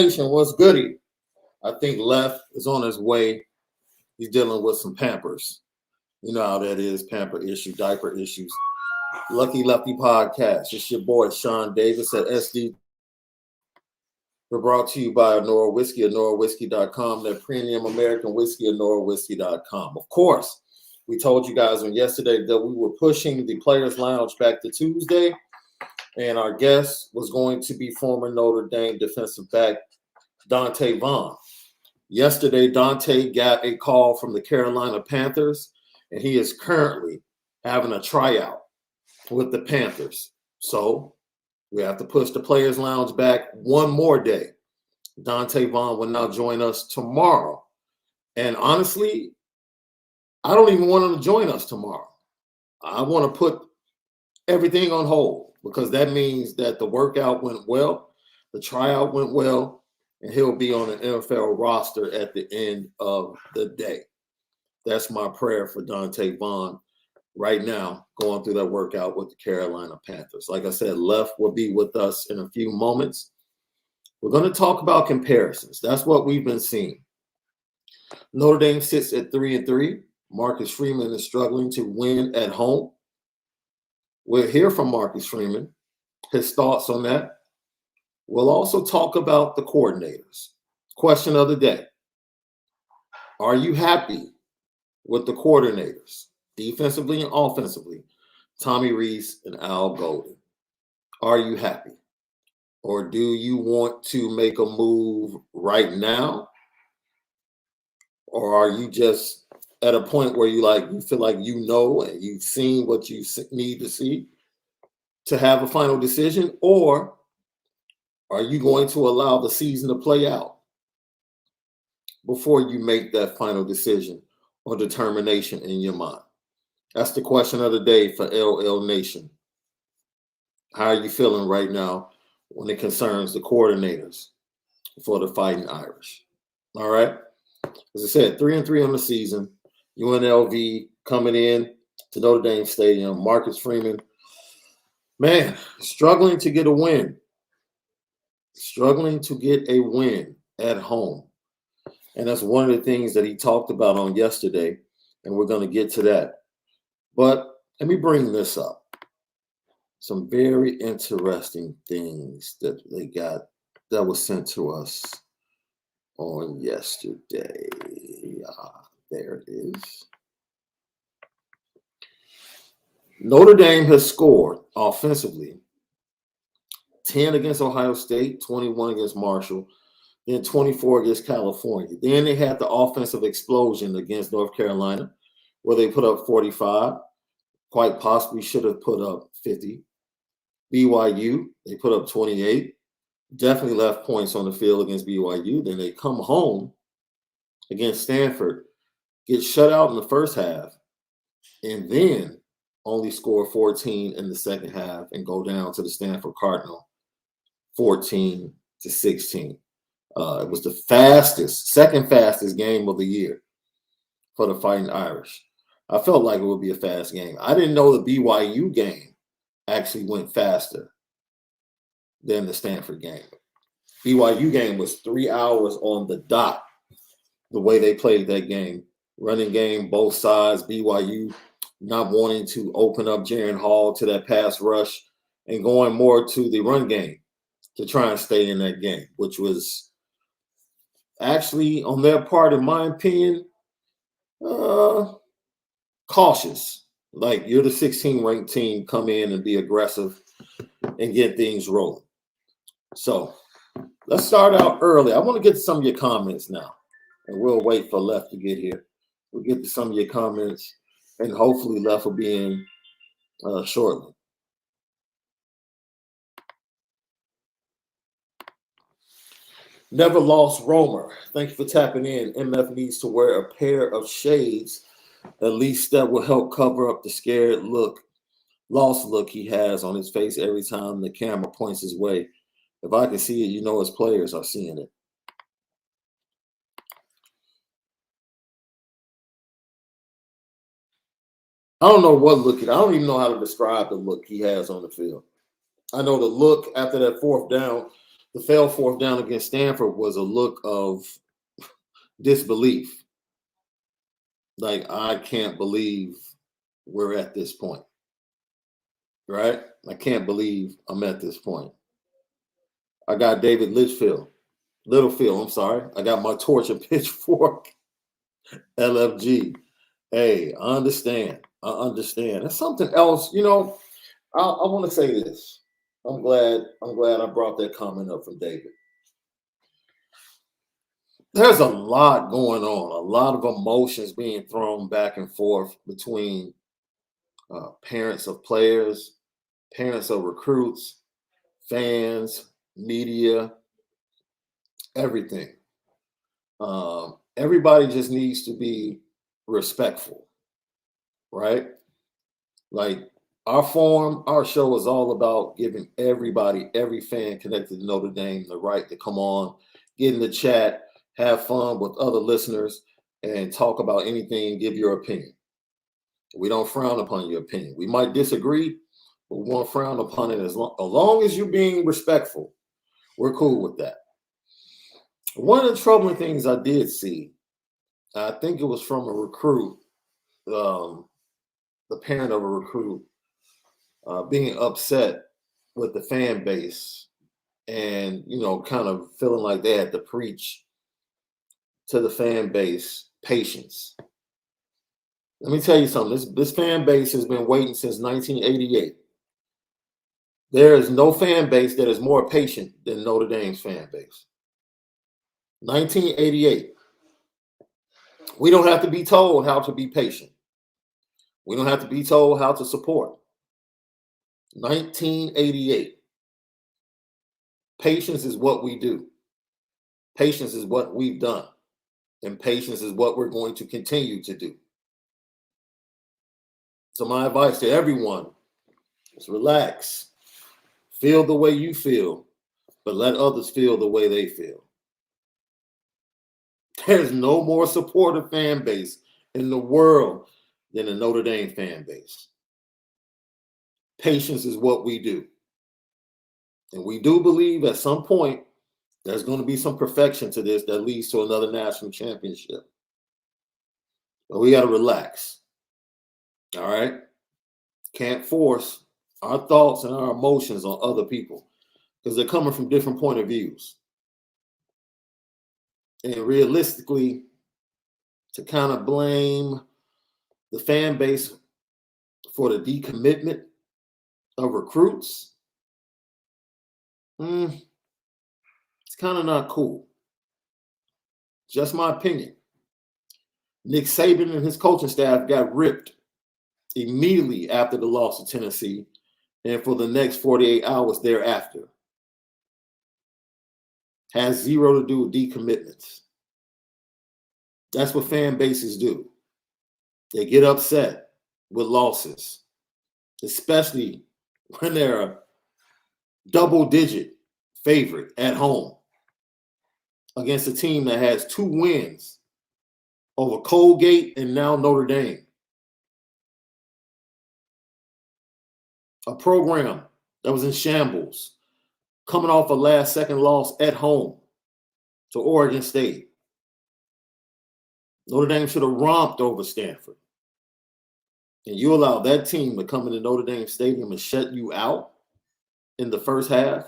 Nation, what's goody? I think Left is on his way. He's dealing with some Pampers. You know how that is, pamper issue, diaper issues. Lucky Lefty Podcast. It's your boy, Shaun Davis at SD. We're brought to you by Onora Whisky, OnoraWhisky.com, that premium American whiskey, OnoraWhisky.com. Of course, we told you guys on yesterday that we were pushing the Players Lounge back to Tuesday, and our guest was going to be former Notre Dame defensive back Dante Vaughn. Yesterday, Dante got a call from the Carolina Panthers, and he is currently having a tryout with the Panthers. So we have to push the Players Lounge back one more day. Dante Vaughn will now join us tomorrow. And honestly, I don't even want him to join us tomorrow. I want to put everything on hold because that means that the workout went well, the tryout went well, and he'll be on an NFL roster at the end of the day. That's my prayer for Dante Vaughn right now, going through that workout with the Carolina Panthers. Like I said, Left will be with us in a few moments. We're going to talk about comparisons. That's what we've been seeing. Notre Dame sits at 3-3. Marcus Freeman is struggling to win at home. We'll hear from Marcus Freeman, his thoughts on that. We'll also talk about the coordinators. Question of the day. Are you happy with the coordinators, defensively and offensively, Tommy Rees and Al Golden? Are you happy? Or do you want to make a move right now? Or are you just at a point where you feel like you know and you've seen what you need to see to have a final decision? Or are you going to allow the season to play out before you make that final decision or determination in your mind? That's the question of the day for LL Nation. How are you feeling right now when it concerns the coordinators for the Fighting Irish? All right. As I said, 3-3 on the season. UNLV coming in to Notre Dame Stadium. Marcus Freeman, man, struggling to get a win. Struggling to get a win at home. And that's one of the things that he talked about on yesterday, and we're going to get to that. But let me bring this up. Some very interesting things that they got that was sent to us on yesterday. There it is. Notre Dame has scored offensively 10 against Ohio State, 21 against Marshall, then 24 against California. Then they had the offensive explosion against North Carolina, where they put up 45, quite possibly should have put up 50. BYU, they put up 28, definitely left points on the field against BYU. Then they come home against Stanford, get shut out in the first half, and then only score 14 in the second half and go down to the Stanford Cardinal 14-16. It was the second fastest game of the year for the Fighting Irish. I felt like it would be a fast game. I didn't know the BYU game actually went faster than the Stanford game. BYU game was 3 hours on the dot, the way they played that game. Running game, both sides, BYU not wanting to open up Jaren Hall to that pass rush and going more to the run game to try and stay in that game, which was actually, on their part, in my opinion, cautious. Like, you're the 16th ranked team, come in and be aggressive and get things rolling. So let's start out early. I want to get to some of your comments now, and we'll wait for Left to get here. We'll get to some of your comments, and hopefully Left will be in shortly. Never Lost Romer, thank you for tapping in. MF needs to wear a pair of shades. At least that will help cover up the scared look, lost look he has on his face every time the camera points his way. If I can see it, you know his players are seeing it. I don't know what look I don't even know how to describe the look he has on the field. I know the look after that fourth down the failed fourth down against Stanford was a look of disbelief. Like, I can't believe we're at this point, right? I can't believe I'm at this point. I got David Littlefield. I'm sorry. I got my torch and pitchfork. LFG. Hey, I understand. That's something else. I want to say this. I'm glad I brought that comment up from David. There's a lot going on, a lot of emotions being thrown back and forth between parents of players, parents of recruits, fans, media, everything. Everybody just needs to be respectful, right? Like, our show is all about giving everybody, every fan connected to Notre Dame, the right to come on, get in the chat, have fun with other listeners, and talk about anything, give your opinion. We don't frown upon your opinion. We might disagree, but we won't frown upon it as long as you're being respectful. We're cool with that. One of the troubling things I did see, I think it was from a recruit, the parent of a recruit, being upset with the fan base and, kind of feeling like they had to preach to the fan base patience. Let me tell you something. This fan base has been waiting since 1988. There is no fan base that is more patient than Notre Dame's fan base. 1988. We don't have to be told how to be patient. We don't have to be told how to support. 1988. Patience is what we do. Patience is what we've done. And patience is what we're going to continue to do. So my advice to everyone is relax. Feel the way you feel, but let others feel the way they feel. There's no more supportive fan base in the world than the Notre Dame fan base. Patience is what we do. And we do believe at some point there's going to be some perfection to this that leads to another national championship. But we got to relax. All right? Can't force our thoughts and our emotions on other people because they're coming from different point of views. And realistically, to kind of blame the fan base for the decommitment of recruits, it's kind of not cool. Just my opinion. Nick Saban and his coaching staff got ripped immediately after the loss to Tennessee and for the next 48 hours thereafter. Has zero to do with decommitments. That's what fan bases do. They get upset with losses, especially when they're a double-digit favorite at home against a team that has 2 wins over Colgate and now Notre Dame. A program that was in shambles, coming off a last-second loss at home to Oregon State. Notre Dame should have romped over Stanford. And you allow that team to come into Notre Dame Stadium and shut you out in the first half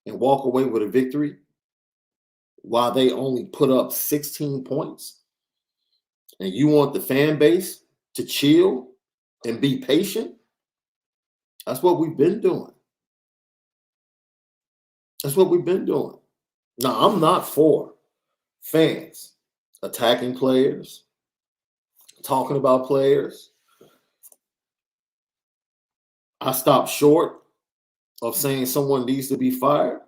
and walk away with a victory while they only put up 16 points. And you want the fan base to chill and be patient? That's what we've been doing. That's what we've been doing. Now, I'm not for fans attacking players, talking about players. I stopped short of saying someone needs to be fired,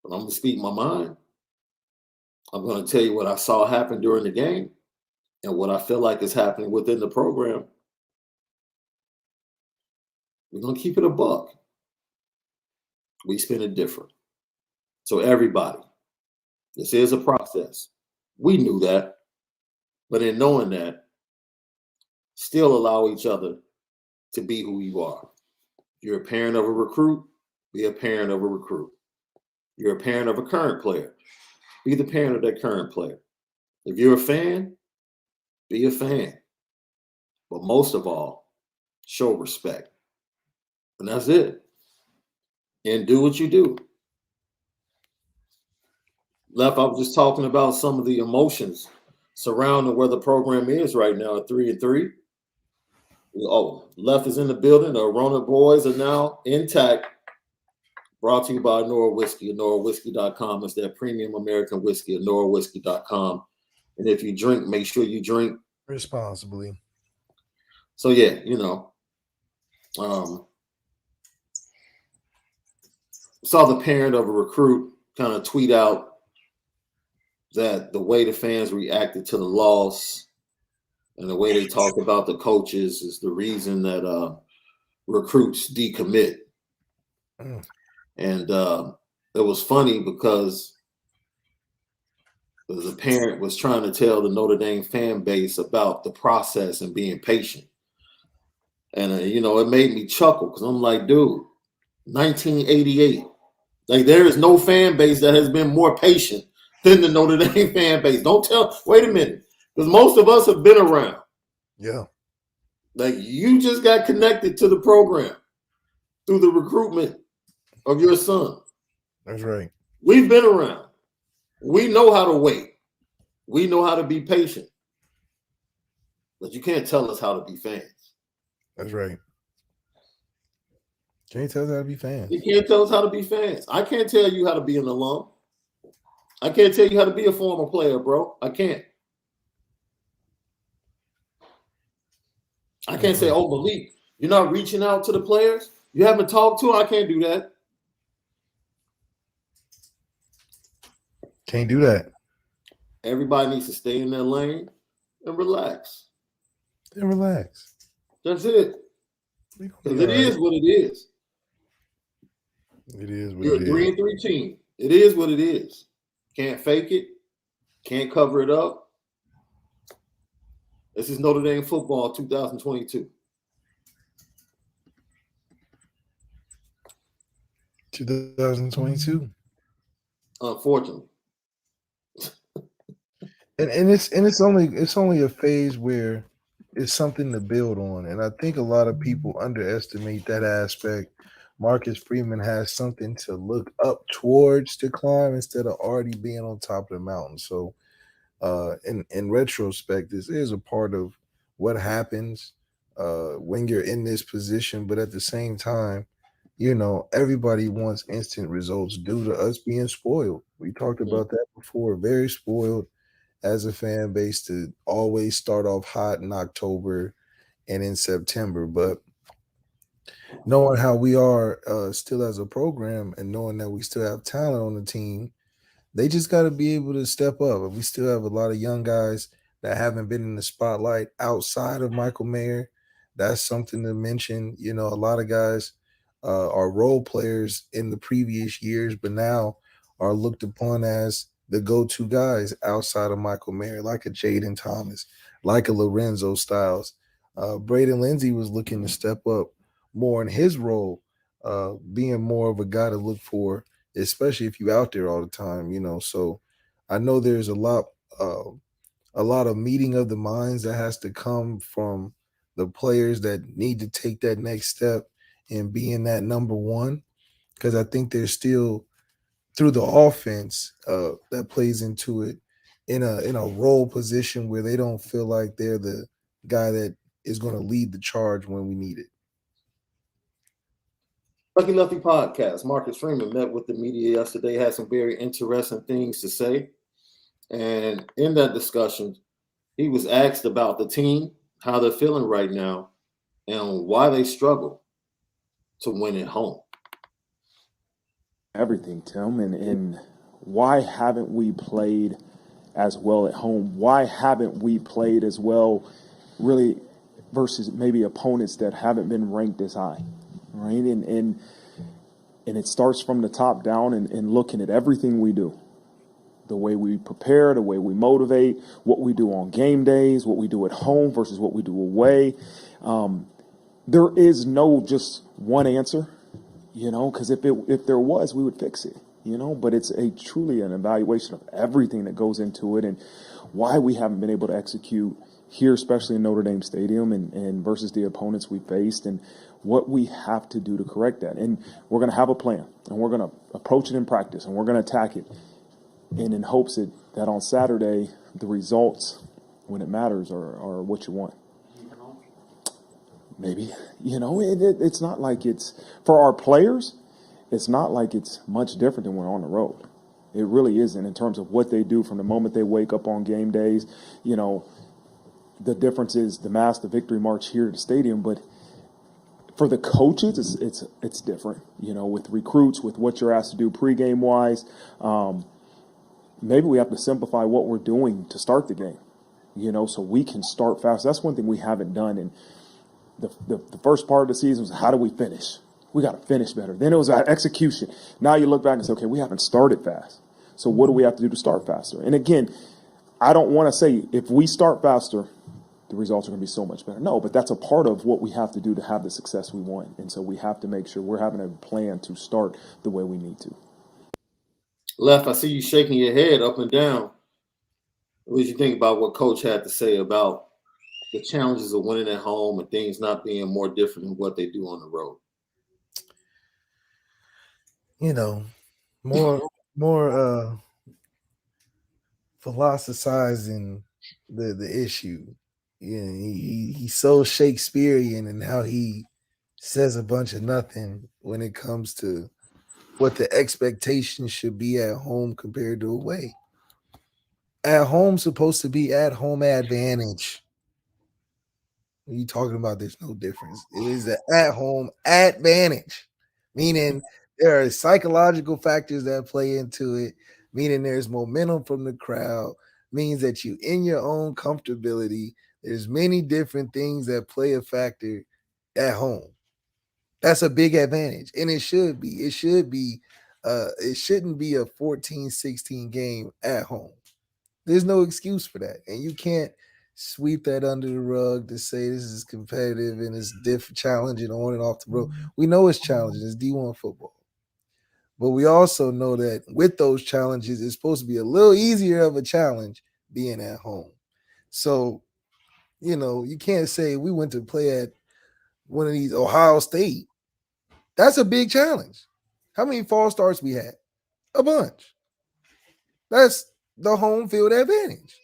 but I'm going to speak my mind. I'm going to tell you what I saw happen during the game and what I feel like is happening within the program. We're going to keep it a buck. We spin it different. So everybody, this is a process. We knew that. But in knowing that, still allow each other to be who you are. If you're a parent of a recruit, be a parent of a recruit. You're a parent of a current player. Be the parent of that current player. If you're a fan, be a fan. But most of all, show respect. And that's it. And do what you do. Left, I was just talking about some of the emotions surrounding where the program is right now at 3-3. Oh, Left is in the building. The Rona boys are now intact. Brought to you by Onora Whisky, OnoraWhisky.com. It's that premium American whiskey, OnoraWhisky.com. And if you drink, make sure you drink responsibly. So yeah, saw the parent of a recruit kind of tweet out that the way the fans reacted to the loss and the way they talked about the coaches is the reason that recruits decommit. And it was funny because the parent was trying to tell the Notre Dame fan base about the process and being patient. And, it made me chuckle because I'm like, dude, 1988. Like, there is no fan base that has been more patient than the Notre Dame fan base. Wait a minute. Because most of us have been around. Yeah. Like, you just got connected to the program through the recruitment of your son. That's right. We've been around. We know how to wait. We know how to be patient. But you can't tell us how to be fans. That's right. Can't tell us how to be fans. You can't tell us how to be fans. I can't tell you how to be an alum. I can't tell you how to be a former player, bro. I can't. I can't say, oh, Malik, you're not reaching out to the players? You haven't talked to them? I can't do that. Can't do that. Everybody needs to stay in their lane and relax. That's it. Because it is what it is. It is what You're it is. You're a 3-3 team. It is what it is. Can't fake it. Can't cover it up. This is Notre Dame football 2022. 2022. Unfortunately. And it's only a phase where it's something to build on. And I think a lot of people underestimate that aspect. Marcus Freeman has something to look up towards to climb instead of already being on top of the mountain. So in retrospect, this is a part of what happens when you're in this position. But at the same time, everybody wants instant results due to us being spoiled. We talked about that before. Very spoiled as a fan base to always start off hot in October and in September. But knowing how we are still as a program and knowing that we still have talent on the team, they just got to be able to step up. And we still have a lot of young guys that haven't been in the spotlight outside of Michael Mayer. That's something to mention. A lot of guys are role players in the previous years, but now are looked upon as the go-to guys outside of Michael Mayer, like a Jaden Thomas, like a Lorenzo Styles. Braden Lindsey was looking to step up more in his role, being more of a guy to look for, especially if you're out there all the time, So I know there's a lot of meeting of the minds that has to come from the players that need to take that next step and being that number one, because I think there's still through the offense that plays into it in a role position where they don't feel like they're the guy that is going to lead the charge when we need it. Lucky Lefty podcast. Marcus Freeman met with the media yesterday, had some very interesting things to say. And in that discussion, he was asked about the team, how they're feeling right now, and why they struggle to win at home. Everything, Tim, and why haven't we played as well at home? Why haven't we played as well, really, versus maybe opponents that haven't been ranked as high, right? And it starts from the top down and looking at everything we do, the way we prepare, the way we motivate, what we do on game days, what we do at home versus what we do away. There is no just one answer. Because if there was, we would fix it. but it's truly an evaluation of everything that goes into it and why we haven't been able to execute here, especially in Notre Dame Stadium and versus the opponents we faced, and what we have to do to correct that. And we're going to have a plan, and we're going to approach it in practice, and we're going to attack it, and in hopes that on Saturday the results, when it matters, are what you want. Maybe, it's not like it's, for our players, it's not like it's much different than when we're on the road. It really isn't, in terms of what they do from the moment they wake up on game days. The difference is the victory march here at the stadium. But for the coaches, it's different, with recruits, with what you're asked to do pregame wise. Maybe we have to simplify what we're doing to start the game, so we can start fast. That's one thing we haven't done. And the first part of the season was, how do we finish? We got to finish better. Then it was execution. Now you look back and say, okay, we haven't started fast. So what do we have to do to start faster? And again, I don't want to say if we start faster, the results are going to be so much better. No, but that's a part of what we have to do to have the success we want. And so we have to make sure we're having a plan to start the way we need to. Left, I see you shaking your head up and down. What did you think about what Coach had to say about the challenges of winning at home and things not being more different than what they do on the road? More philosophizing the issue. He's so Shakespearean in how he says a bunch of nothing when it comes to what the expectation should be at home compared to away. At home supposed to be at home advantage. What are you talking about? There's no difference. It is an at home advantage, meaning there are psychological factors that play into it, meaning there's momentum from the crowd, means that you in your own comfortability. There's many different things that play a factor at home. That's a big advantage, and it should be. It shouldn't be a 14-16 game at home. There's no excuse for that, and you can't sweep that under the rug to say this is competitive and it's challenging on and off the road. We know it's challenging. It's D1 football. But we also know that with those challenges, it's supposed to be a little easier of a challenge being at home. So, you can't say we went to play at one of these Ohio State. That's a big challenge. How many false starts we had? A bunch. That's the home field advantage.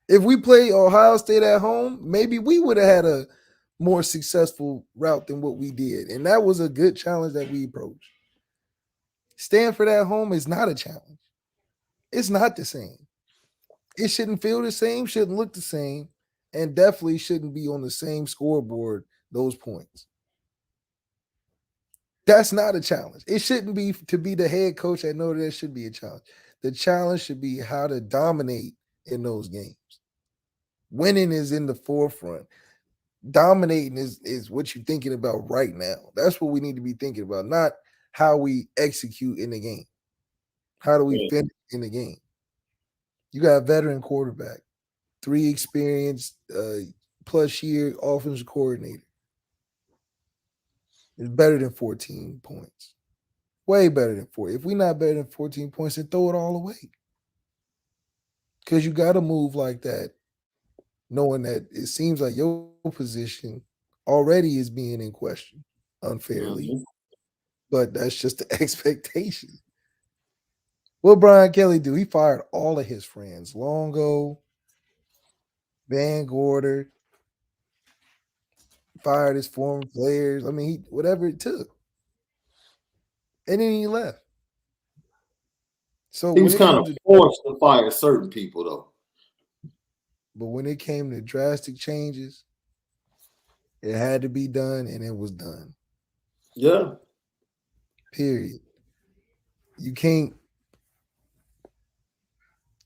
If we play Ohio State at home, maybe we would have had a more successful route than what we did. And that was a good challenge that we approached. Stanford at home is not a challenge. It's not the same. It shouldn't feel the same, shouldn't look the same, and definitely shouldn't be on the same scoreboard, those points. That's not a challenge. It shouldn't be to be the head coach at Notre Dame should be a challenge. The challenge should be how to dominate in those games. Winning is in the forefront. Dominating is what you're thinking about right now. That's what we need to be thinking about, not how we execute in the game. How do we finish in the game? You got a veteran quarterback, 3 experienced plus year offensive coordinator. It's better than 14 points. Way better than 4. If we're not better than 14 points, then throw it all away. Because you got to move like that, knowing that it seems like your position already is being in question unfairly. Mm-hmm. But that's just the expectation. What Brian Kelly do? He fired all of his friends. Longo, Van Gorder, fired his former players. I mean, whatever it took. And then he left. So he was kind of forced to fire certain people, though. But when it came to drastic changes, it had to be done, and it was done. Yeah. Period. You can't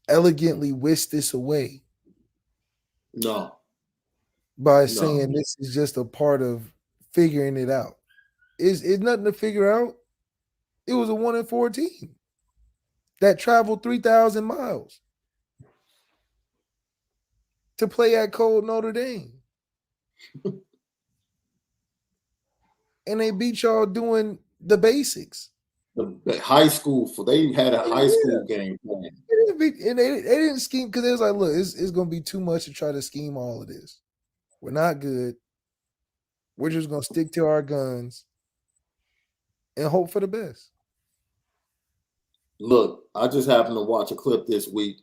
elegantly whisk this away. No. By saying this is just a part of figuring it out. It's nothing to figure out. It was a 1-4 team that traveled 3,000 miles to play at cold Notre Dame. And they beat y'all doing the basics. The high school they had a high school game plan. They didn't scheme because it was like, look, it's going to be too much to try to scheme all of this. We're not good. We're just going to stick to our guns and hope for the best. Look, I just happened to watch a clip this week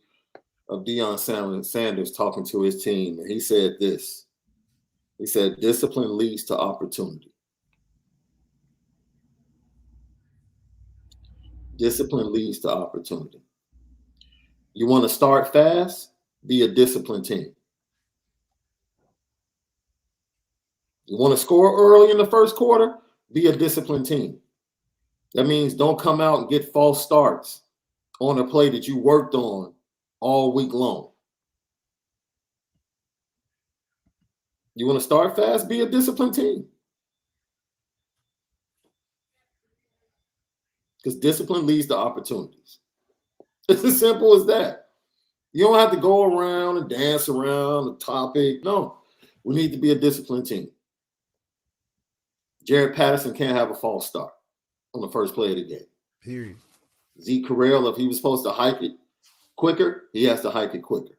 of Deion Sanders talking to his team, and he said this. He said, discipline leads to opportunity. Discipline leads to opportunity. You want to start fast? Be a disciplined team. You want to score early in the first quarter? Be a disciplined team. That means don't come out and get false starts on a play that you worked on all week long. You want to start fast? Be a disciplined team. Because discipline leads to opportunities. It's as simple as that. You don't have to go around and dance around the topic. No, we need to be a disciplined team. Jared Patterson can't have a false start on the first play of the game. Period. Zeke Correll, if he was supposed to hike it quicker, he has to hike it quicker.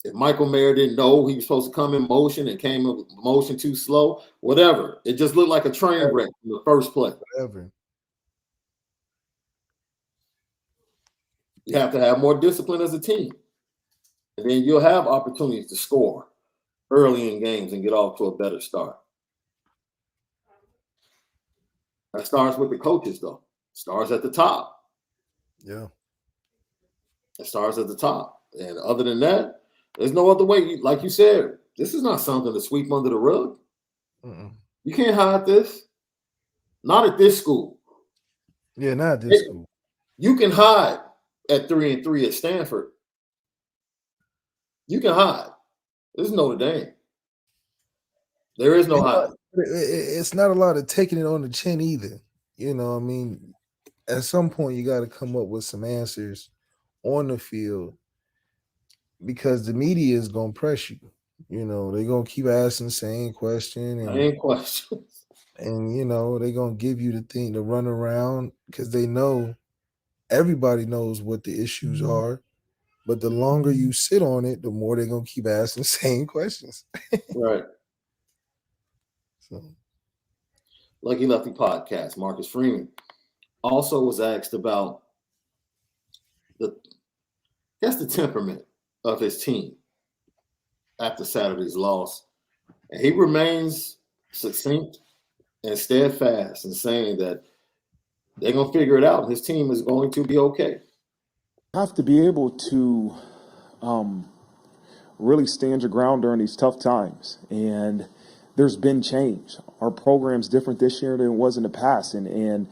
If Michael Mayer didn't know he was supposed to come in motion and came in motion too slow, whatever. It just looked like a train wreck in the first play. Whatever. You have to have more discipline as a team. And then you'll have opportunities to score early in games and get off to a better start. That starts with the coaches, though. Starts at the top. Yeah. It starts at the top. And other than that, there's no other way. Like you said, this is not something to sweep under the rug. Mm-mm. You can't hide this. Not at this school. Yeah, not at this school. You can hide at 3-3 at Stanford. You can hide. This is Notre Dame. There is no hiding. It's not a lot of taking it on the chin either. You know, I mean, at some point you got to come up with some answers on the field because the media is going to press you. You know, they're going to keep asking the same question. Same question. And, you know, they're going to give you the thing to run around because they know everybody knows what the issues are. But the longer you sit on it, the more they're going to keep asking the same questions. Right. So, Lucky Lefty podcast, Marcus Freeman also was asked about the temperament of his team after Saturday's loss. And he remains succinct and steadfast in saying that they're going to figure it out. His team is going to be okay. Have to be able to really stand your ground during these tough times. And there's been change. Our program's different this year than it was in the past. And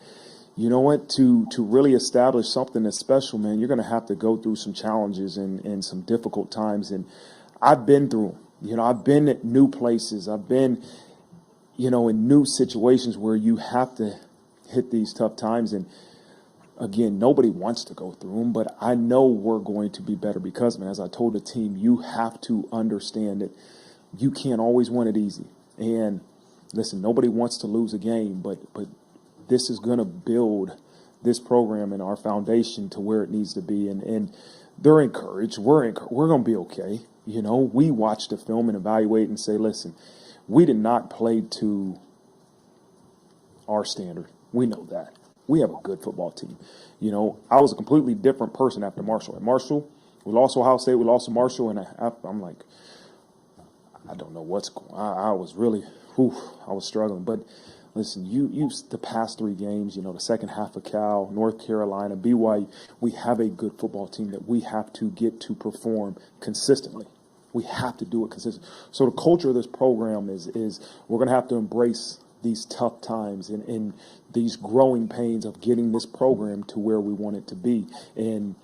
you know what? To really establish something that's special, man, you're going to have to go through some challenges and some difficult times. And I've been through them. You know, I've been at new places. I've been, you know, in new situations where you have to hit these tough times. And again, nobody wants to go through them, but I know we're going to be better because, man, as I told the team, you have to understand that you can't always win it easy. And listen, nobody wants to lose a game, but this is going to build this program and our foundation to where it needs to be. And they're encouraged. We're going to be okay. You know, we watch the film and evaluate and say, listen, we did not play to our standard. We know that. We have a good football team. You know, I was a completely different person after Marshall. At Marshall, we lost Ohio State, we lost to Marshall, and I'm like, I don't know what's going on. I was really, I was struggling. But listen, you the past 3 games, you know, the second half of Cal, North Carolina, BYU, we have a good football team that we have to get to perform consistently. We have to do it consistently. So the culture of this program is we're going to have to embrace these tough times and these growing pains of getting this program to where we want it to be. And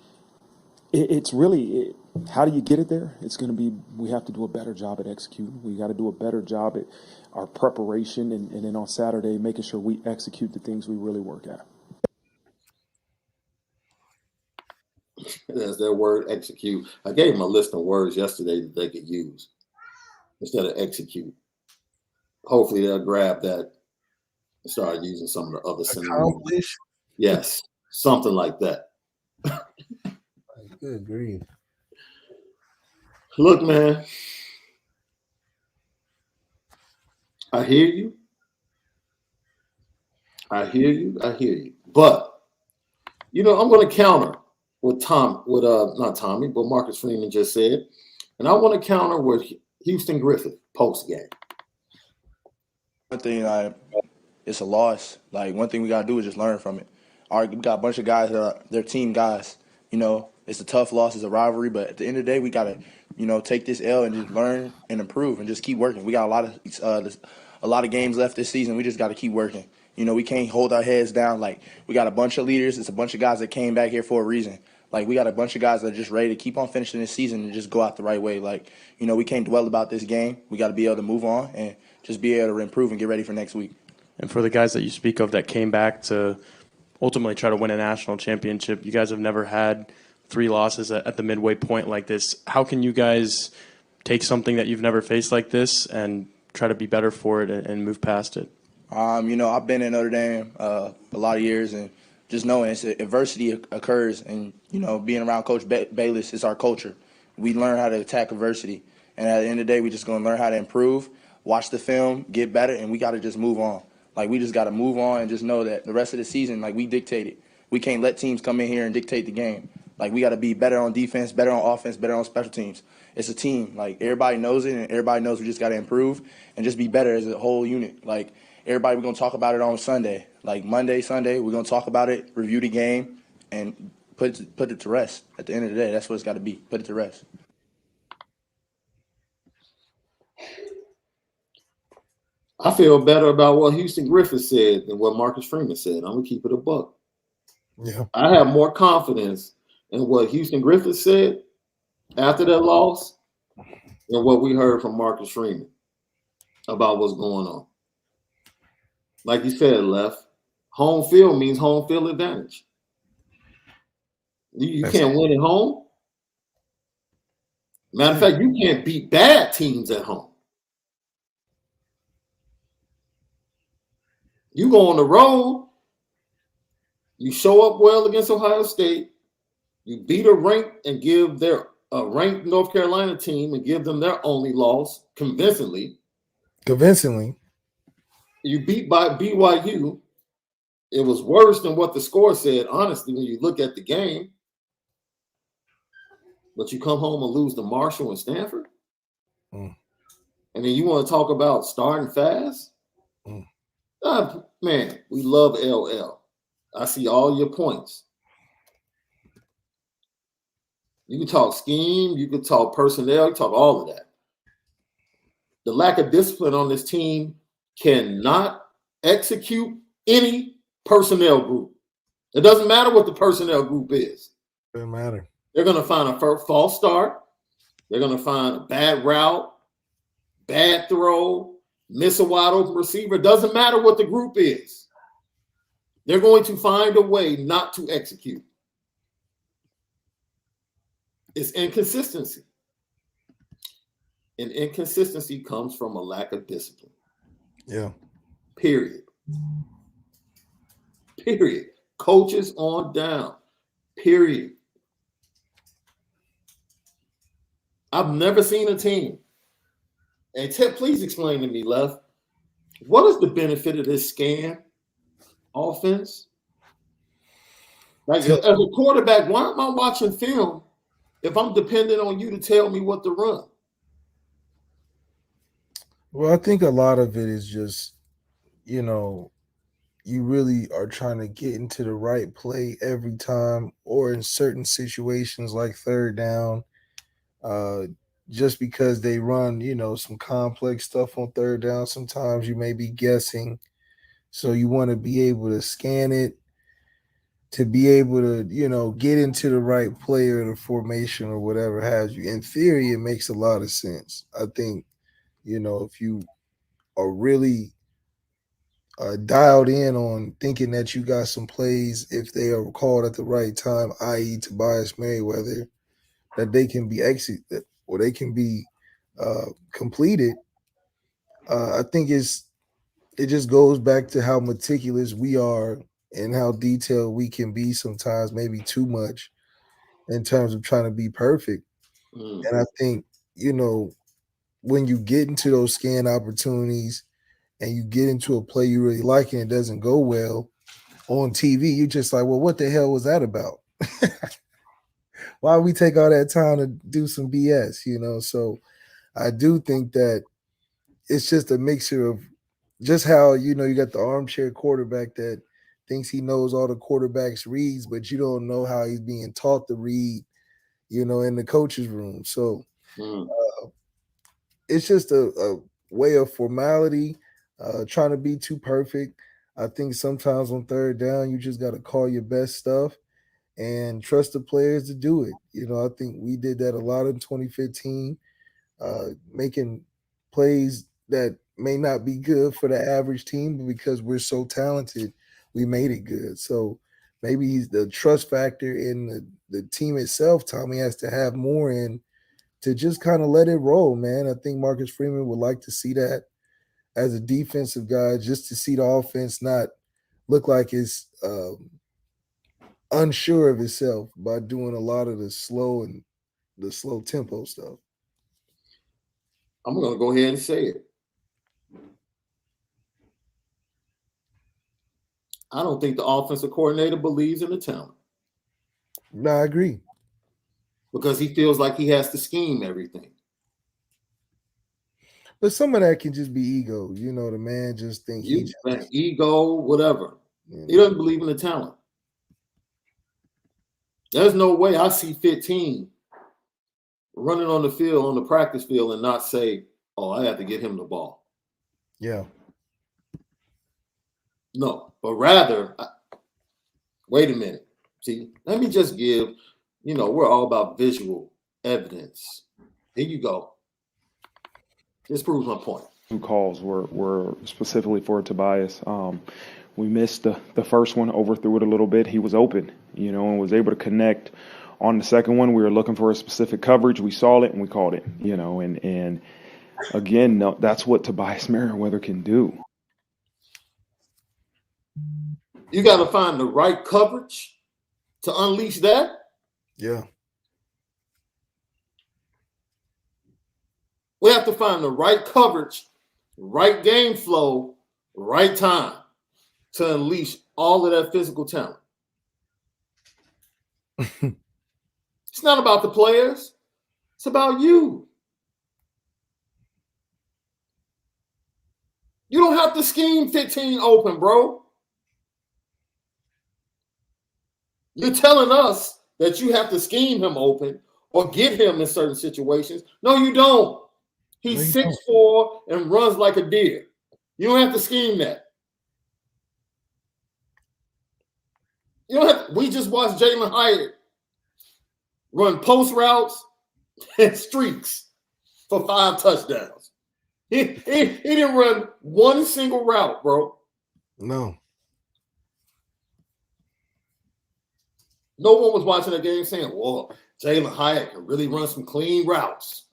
it's really, how do you get it there? It's going to be, we have to do a better job at executing. We got to do a better job at our preparation and then on Saturday, making sure we execute the things we really work at. That's their word, execute. I gave them a list of words yesterday that they could use instead of execute. Hopefully they'll grab that and started using some of the other synonyms. Accomplish. Yes, something like that. Good grief. Look, man, I hear you. I hear you. I hear you. But I'm going to counter what not Tommy, but Marcus Freeman just said, and I want to counter with Houston Griffith post game. One thing, it's a loss. Like, one thing we gotta do is just learn from it. All right, we got a bunch of guys that they're team guys. It's a tough loss, it's a rivalry, but at the end of the day, we gotta, take this L and just learn and improve and just keep working. We got a lot of games left this season. We just gotta keep working. We can't hold our heads down. Like, we got a bunch of leaders. It's a bunch of guys that came back here for a reason. Like, we got a bunch of guys that are just ready to keep on finishing this season and just go out the right way. Like, we can't dwell about this game. We got to be able to move on and just be able to improve and get ready for next week. And for the guys that you speak of that came back to ultimately try to win a national championship, you guys have never had 3 losses at the midway point like this. How can you guys take something that you've never faced like this and try to be better for it and move past it? I've been in Notre Dame a lot of years, and just knowing adversity occurs, and being around Coach Bayless is our culture. We learn how to attack adversity, and at the end of the day, we just gonna learn how to improve, watch the film, get better, and we got to just move on. Like, we just got to move on and just know that the rest of the season, like, we dictate it. We can't let teams come in here and dictate the game. Like, we got to be better on defense, better on offense, better on special teams. It's a team. Like, everybody knows it, and everybody knows we just got to improve and just be better as a whole unit. Like, everybody, we're going to talk about it on Sunday. Like, Monday, Sunday, we're going to talk about it, review the game, and put it to rest. At the end of the day, that's what it's got to be. Put it to rest. I feel better about what Houston Griffith said than what Marcus Freeman said. I'm going to keep it a buck. Yeah. I have more confidence in what Houston Griffith said after that loss than what we heard from Marcus Freeman about what's going on. Like you said, Left, home field means home field advantage. You can't win at home. Matter of fact, you can't beat bad teams at home. You go on the road, you show up well against Ohio State, you beat a ranked and give their ranked North Carolina team and give them their only loss convincingly. Convincingly. You beat by BYU. It was worse than what the score said, honestly, when you look at the game. But you come home and lose to Marshall and Stanford? And then you want to talk about starting fast? Man, we love LL. I see all your points. You can talk scheme, you can talk personnel, you can talk all of that. The lack of discipline on this team cannot execute any personnel group. It doesn't matter what the personnel group is. Doesn't matter. They're going to find a false start. They're going to find a bad route, bad throw, miss a wide open receiver. Doesn't matter what the group is. They're going to find a way not to execute. It's inconsistency. And inconsistency comes from a lack of discipline. Yeah. Period. Coaches on down. Period. I've never seen a team. And please explain to me, Left, what is the benefit of this scan offense? Like, as a quarterback, why am I watching film if I'm dependent on you to tell me what to run? Well, I think a lot of it is just, you really are trying to get into the right play every time, or in certain situations like third down, just because they run, some complex stuff on third down. Sometimes you may be guessing. So you want to be able to scan it to be able to, get into the right play or the formation or whatever has you. In theory, it makes a lot of sense. I think, if you are really dialed in on thinking that you got some plays, if they are called at the right time, i.e. Tobias Merriweather, that they can be executed or they can be completed. I think it's it just goes back to how meticulous we are and how detailed we can be sometimes, maybe too much in terms of trying to be perfect. Mm. And I think, when you get into those scan opportunities and you get into a play you really like and it doesn't go well on TV, you're just like, well, what the hell was that about? Why we take all that time to do some BS, So I do think that it's just a mixture of just how, you got the armchair quarterback that thinks he knows all the quarterbacks' reads, but you don't know how he's being taught to read, in the coach's room. So Mm. it's just a way of formality, trying to be too perfect. I think sometimes on third down, you just got to call your best stuff and trust the players to do it. I think we did that a lot in 2015, making plays that may not be good for the average team, but because we're so talented, we made it good. So maybe he's the trust factor in the team itself. Tommy has to have more in to just kind of let it roll, man. I think Marcus Freeman would like to see that as a defensive guy, just to see the offense not look like it's unsure of itself by doing a lot of the slow tempo stuff. I'm going to go ahead and say it. I don't think the offensive coordinator believes in the talent No, I agree. because he feels like he has to scheme everything. But some of that can just be ego. The man just thinks Ego, whatever. Yeah. He doesn't believe in the talent. There's no way I see 15 running on the field, on the practice field, and not say, oh, I have to get him the ball. Yeah. No, but rather, wait a minute. See, let me just give, we're all about visual evidence. Here you go. This proves my point. Two calls were specifically for Tobias. We missed the first one, overthrew it a little bit. He was open, and was able to connect. On the second one, we were looking for a specific coverage. We saw it and we called it, and again, no, that's what Tobias Merriweather can do. You got to find the right coverage to unleash that. Yeah. We have to find the right coverage, right game flow, right time to unleash all of that physical talent. It's not about the players. It's about you. You don't have to scheme 15 open, bro. You're telling us that you have to scheme him open or get him in certain situations. No, you don't. He's 6'4" and runs like a deer. You don't have to scheme that. You don't have to, we just watched Jalen Hyatt run post routes and streaks for 5 touchdowns. He didn't run one single route, bro. No. No one was watching that game saying, well, Jalen Hyatt can really run some clean routes.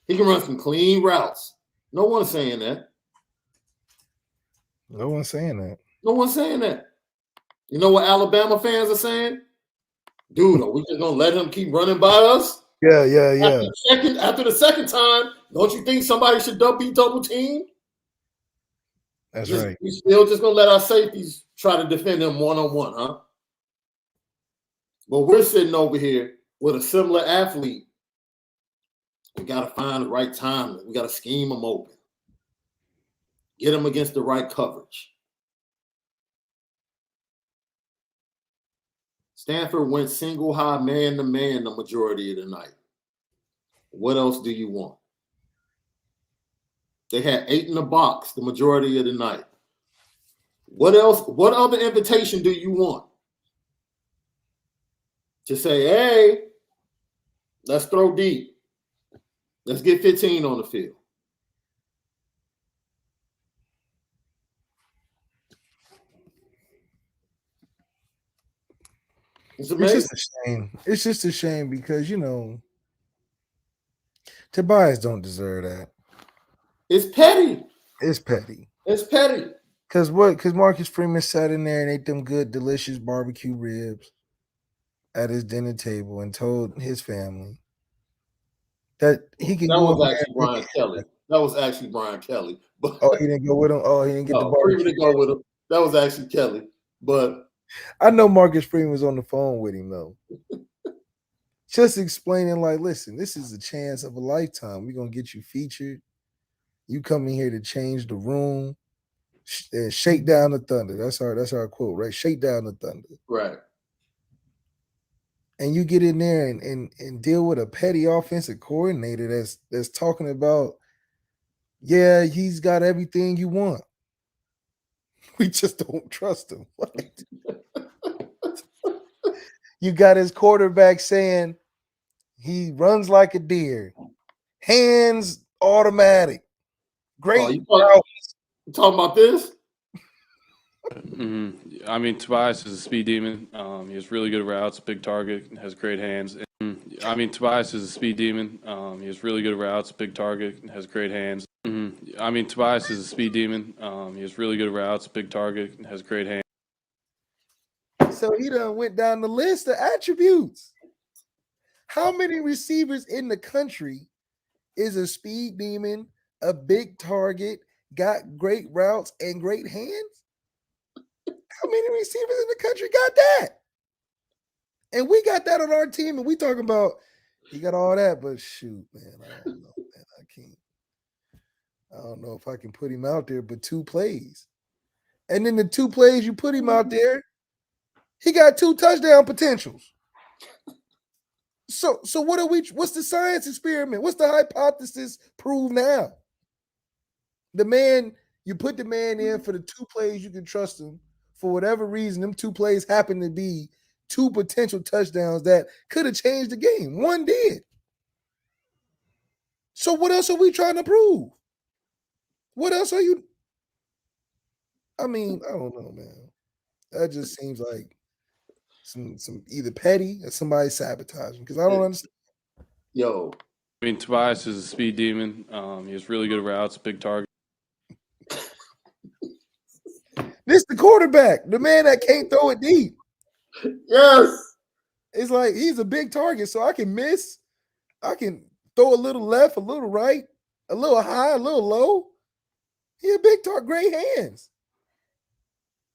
He can run some clean routes. No one's saying that. No one's saying that. No one's saying that. You know what Alabama fans are saying? Dude, are we just going to let him keep running by us? Yeah. After the second time, don't you think somebody should be double teamed? That's right. We still just going to let our safeties try to defend him one-on-one, huh? But we're sitting over here with a similar athlete. We got to find the right time. We got to scheme them open. Get them against the right coverage. Stanford went single high man-to-man the majority of the night. What else do you want? They had 8 in the box the majority of the night. What else? What other invitation do you want? To say, hey, let's throw deep. Let's get 15 on the field. It's amazing. It's just a shame. It's just a shame because, Tobias don't deserve that. It's petty. It's petty. It's petty. Because what? Because Marcus Freeman sat in there and ate them good, delicious barbecue ribs at his dinner table and told his family that he can That go was over actually there. Brian Kelly. That was actually Brian Kelly. But Oh, he didn't go with him. Oh, he didn't get the no, Freeman barbecue. didn't go with him. That was actually Kelly. But I know Marcus Freeman was on the phone with him though. Just explaining, like, listen, this is a chance of a lifetime. We're gonna get you featured. You coming here to change the room. Shake down the thunder. That's our quote, right? Shake down the thunder. right. And you get in there and deal with a petty offensive coordinator that's talking about, yeah, he's got everything you want. We just don't trust him. What? You got his quarterback saying he runs like a deer, hands automatic, great You route. talking about this? I mean, Tobias is a speed demon. He has really good routes, big target, has great hands. I mean, Tobias is a speed demon. He has really good routes, big target, has great hands. I mean, Tobias is a speed demon. He has really good routes, big target, has great hands. So he done went down the list of attributes. How many receivers in the country is a speed demon, a big target, got great routes and great hands? How many receivers in the country got that? And we got that on our team, and we talking about he got all that, but shoot, man, I don't know, man. I don't know if I can put him out there, but 2 plays. And then the 2 plays you put him out there, he got 2 touchdown potentials. So what's the science experiment? What's the hypothesis prove now? You put the man in for the 2 plays, you can trust him. For whatever reason, them 2 plays happen to be 2 potential touchdowns that could have changed the game. 1 did. So what else are we trying to prove? What else are you? I mean, I don't know, man. That just seems like some either petty or somebody sabotaging, because I don't understand. Yo, I mean, Tobias is a speed demon. He has really good routes, big target. This the quarterback, the man that can't throw it deep. yes. It's like he's a big target, so I can miss. I can throw a little left, a little right, a little high, a little low. He a big target, great hands.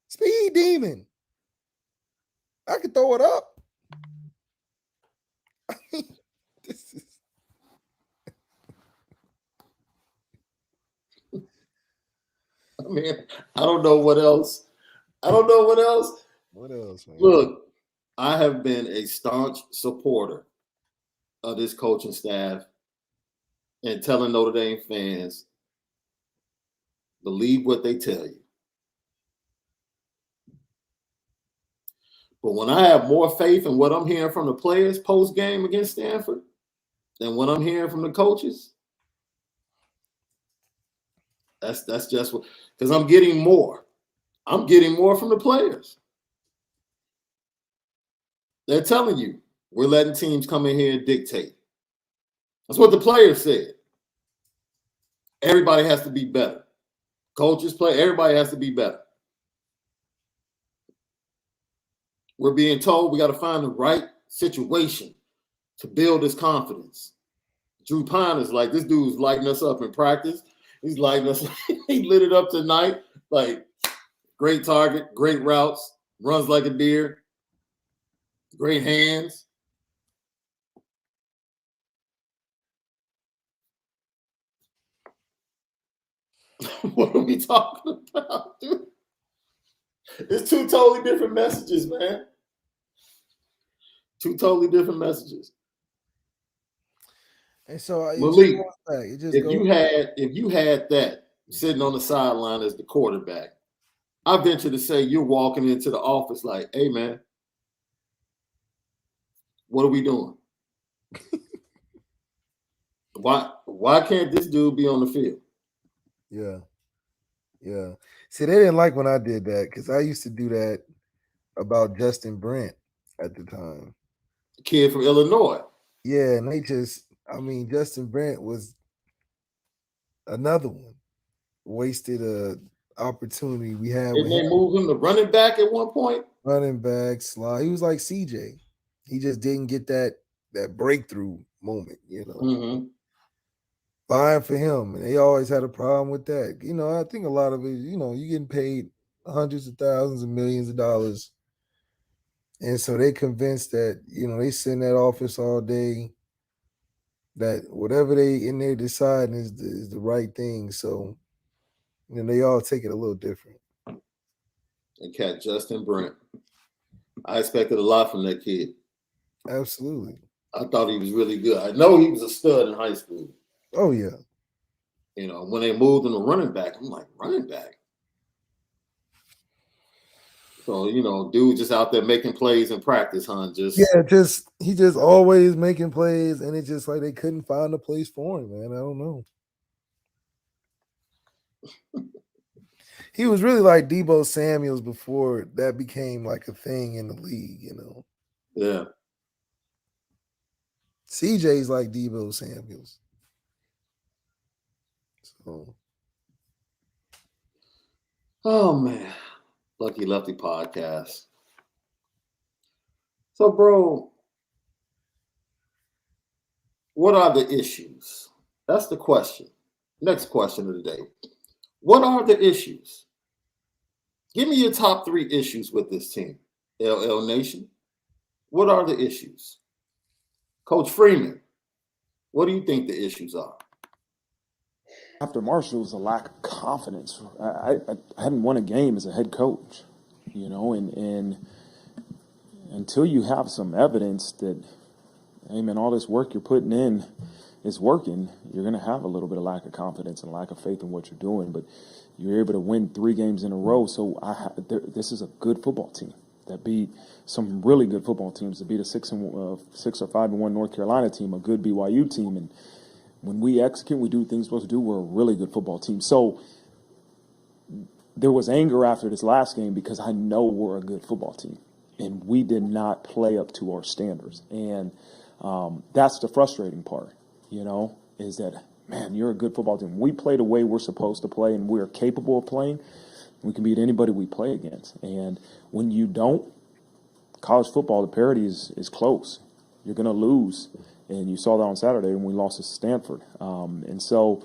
Speed demon. I can throw it up. I mean, this is. I mean, I don't know what else. What else, man? Look, I have been a staunch supporter of this coaching staff and telling Notre Dame fans, believe what they tell you. But when I have more faith in what I'm hearing from the players post-game against Stanford than what I'm hearing from the coaches, that's just what, because I'm getting more. I'm getting more from the players. They're telling you, we're letting teams come in here and dictate. That's what the players said. Everybody has to be better. Coaches play, everybody has to be better. We're being told we got to find the right situation to build this confidence. Drew Pine is like, this dude's lighting us up in practice. He's lighting us. He lit it up tonight. Like, great target, great routes, runs like a deer, great hands. What are we talking about, dude? It's 2 totally different messages, man. 2 totally different messages. And so Malik, if you had that sitting on the sideline as the quarterback, I venture to say you're walking into the office like, hey man, what are we doing? Why can't this dude be on the field? Yeah. Yeah. See, they didn't like when I did that because I used to do that about Justin Brent at the time. The kid from Illinois. Yeah, and Justin Brent was another one. Wasted opportunity we had Didn't with they him. move him to running back at one point? Running back, slide. He was like CJ. He just didn't get that breakthrough moment, Mm-hmm. Fine for him. And they always had a problem with that. I think a lot of it, you getting paid hundreds of thousands and millions of dollars. And so they convinced that, they sit in that office all day, that whatever they in there deciding is the right thing. So, they all take it a little different. And cat Justin Brent. I expected a lot from that kid. Absolutely. I thought he was really good. I know he was a stud in high school. Oh, yeah. When they moved him to running back, I'm like, running back? So, dude just out there making plays in practice, huh? He just always making plays, and it's just like they couldn't find a place for him, man. I don't know. He was really like Debo Samuels before that became like a thing in the league, Yeah. CJ's like Debo Samuels. So. Oh, man. Lucky Lefty podcast. So, bro, what are the issues? That's the question. Next question of the day. What are the issues? Give me your top 3 issues with this team. LL Nation, what are the issues? Coach Freeman, what do you think the issues are? After Marshall, it was a lack of confidence. I hadn't won a game as a head coach, and until you have some evidence that, hey man, all this work you're putting in is working, you're going to have a little bit of lack of confidence and lack of faith in what you're doing. But you're able to win 3 games in a row. So this is a good football team that beat some really good football teams. To beat a 6 or 5-1 North Carolina team, a good BYU team, and when we execute, we do things we're supposed to do. We're a really good football team. So there was anger after this last game because I know we're a good football team, and we did not play up to our standards. And that's the frustrating part, is that, man, you're a good football team. We play the way we're supposed to play, and we're capable of playing. We can beat anybody we play against. And when you don't, college football, the parity is close. You're going to lose. And you saw that on Saturday when we lost to Stanford. And so,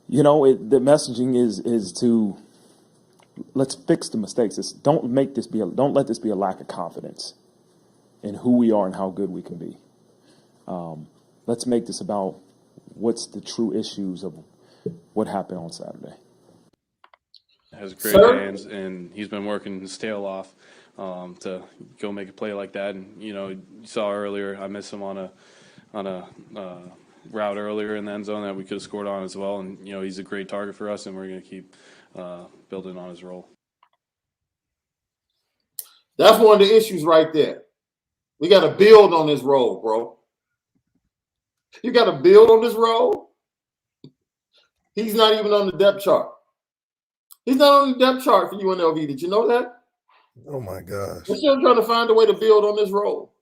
the messaging is to let's fix the mistakes. Don't let this be a lack of confidence in who we are and how good we can be. Let's make this about what's the true issues of what happened on Saturday. Has great hands, and he's been working his tail off to go make a play like that. And you saw earlier, I missed him on a route earlier in the end zone that we could have scored on as well. And he's a great target for us, and we're going to keep building on his role. That's one of the issues right there. We got to build on this role, bro. You got to build on this role. He's not even on the depth chart. He's not on the depth chart for UNLV. Did you know that? Oh, my gosh. We're still trying to find a way to build on this role.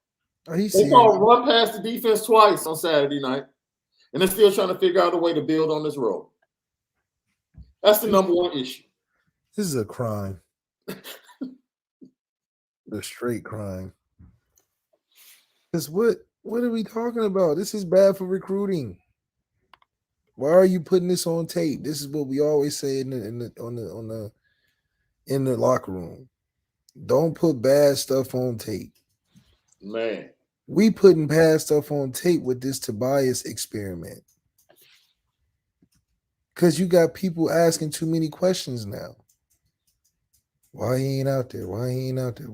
They saw him run past the defense twice on Saturday night, and they're still trying to figure out a way to build on this role. That's the number one issue. This is a crime. A straight crime. Because what are we talking about? This is bad for recruiting. Why are you putting this on tape? This is what we always say in the locker room. Don't put bad stuff on tape. Man. We putting bad stuff on tape with this Tobias experiment. Because you got people asking too many questions now. Why he ain't out there? Why he ain't out there?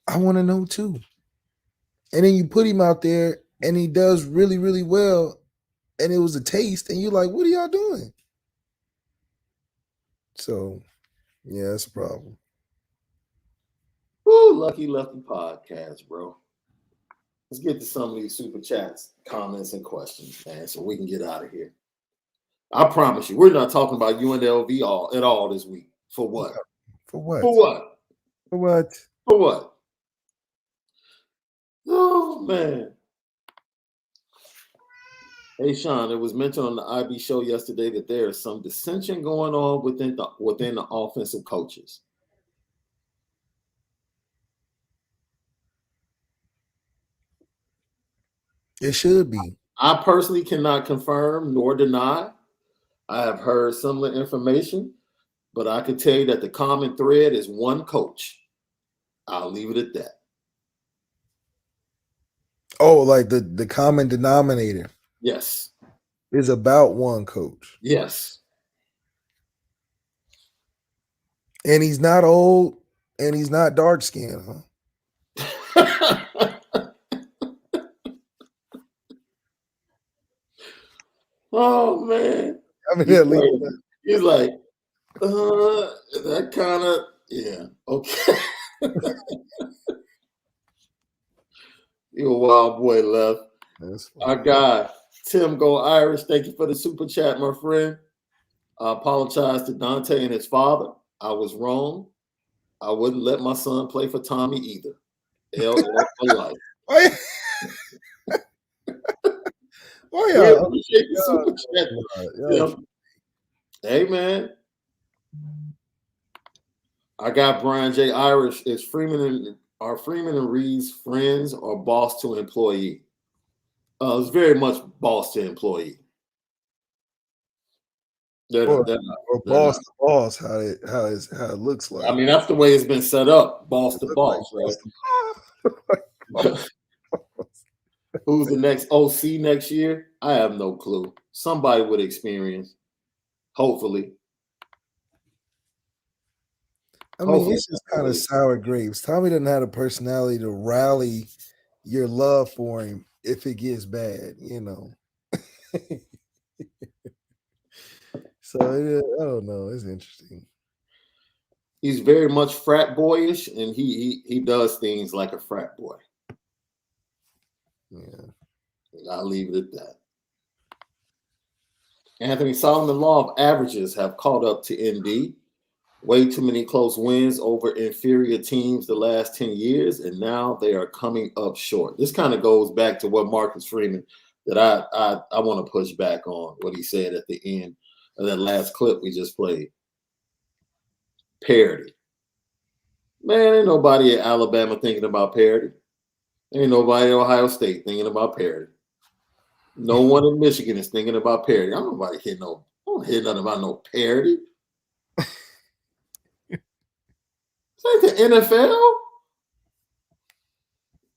I want to know too. And then you put him out there and he does really, really well. And it was a taste. And you're like, what are y'all doing? So, yeah, that's a problem. Woo, Lucky Lefty podcast, bro. Let's get to some of these super chats, comments, and questions, man, so we can get out of here. I promise you, we're not talking about UNLV at all this week. For what? For what? For what? For what? For what? Oh, man. Hey, Shaun, it was mentioned on the IB show yesterday that there is some dissension going on within the offensive coaches. It should be. I personally cannot confirm nor deny. I have heard similar information, but I can tell you that the common thread is one coach. I'll leave it at that. Oh, like the common denominator Yes. is about one coach. Yes. And he's not old and he's not dark skinned, huh? Oh man. I mean, He's like, that kind of, yeah, okay. You're a wild boy, Left. Our guy, Tim Go Irish, thank you for the super chat, my friend. I apologize to Dante and his father. I was wrong. I wouldn't let my son play for Tommy either. LL for life. Oh, yeah. Oh, yeah. We appreciate the super chat. Hey, man. I got Brian J. Irish. Is are Freeman and Reed's friends or boss to employee? It's very much boss to employee. Or boss to boss, how it looks like. I mean, that's the way it's been set up, boss to boss, right? Who's the next OC next year? I have no clue. Somebody with experience, hopefully. I mean, it's just kind of sour grapes. Tommy doesn't have the personality to rally your love for him if it gets bad, you know. So I don't know. It's interesting. He's very much frat boyish, and he does things like a frat boy. Yeah, I'll leave it at that. Anthony Solomon, law of averages have caught up to ND. Way too many close wins over inferior teams the last 10 years, and now they are coming up short. This kind of goes back to what Marcus Freeman that I want to push back on what he said at the end of that last clip we just played. Parity. Man, ain't nobody at Alabama thinking about parity. Ain't nobody at Ohio State thinking about parity. No one in Michigan is thinking about parity. I don't hear nothing about no parity. It's like the NFL.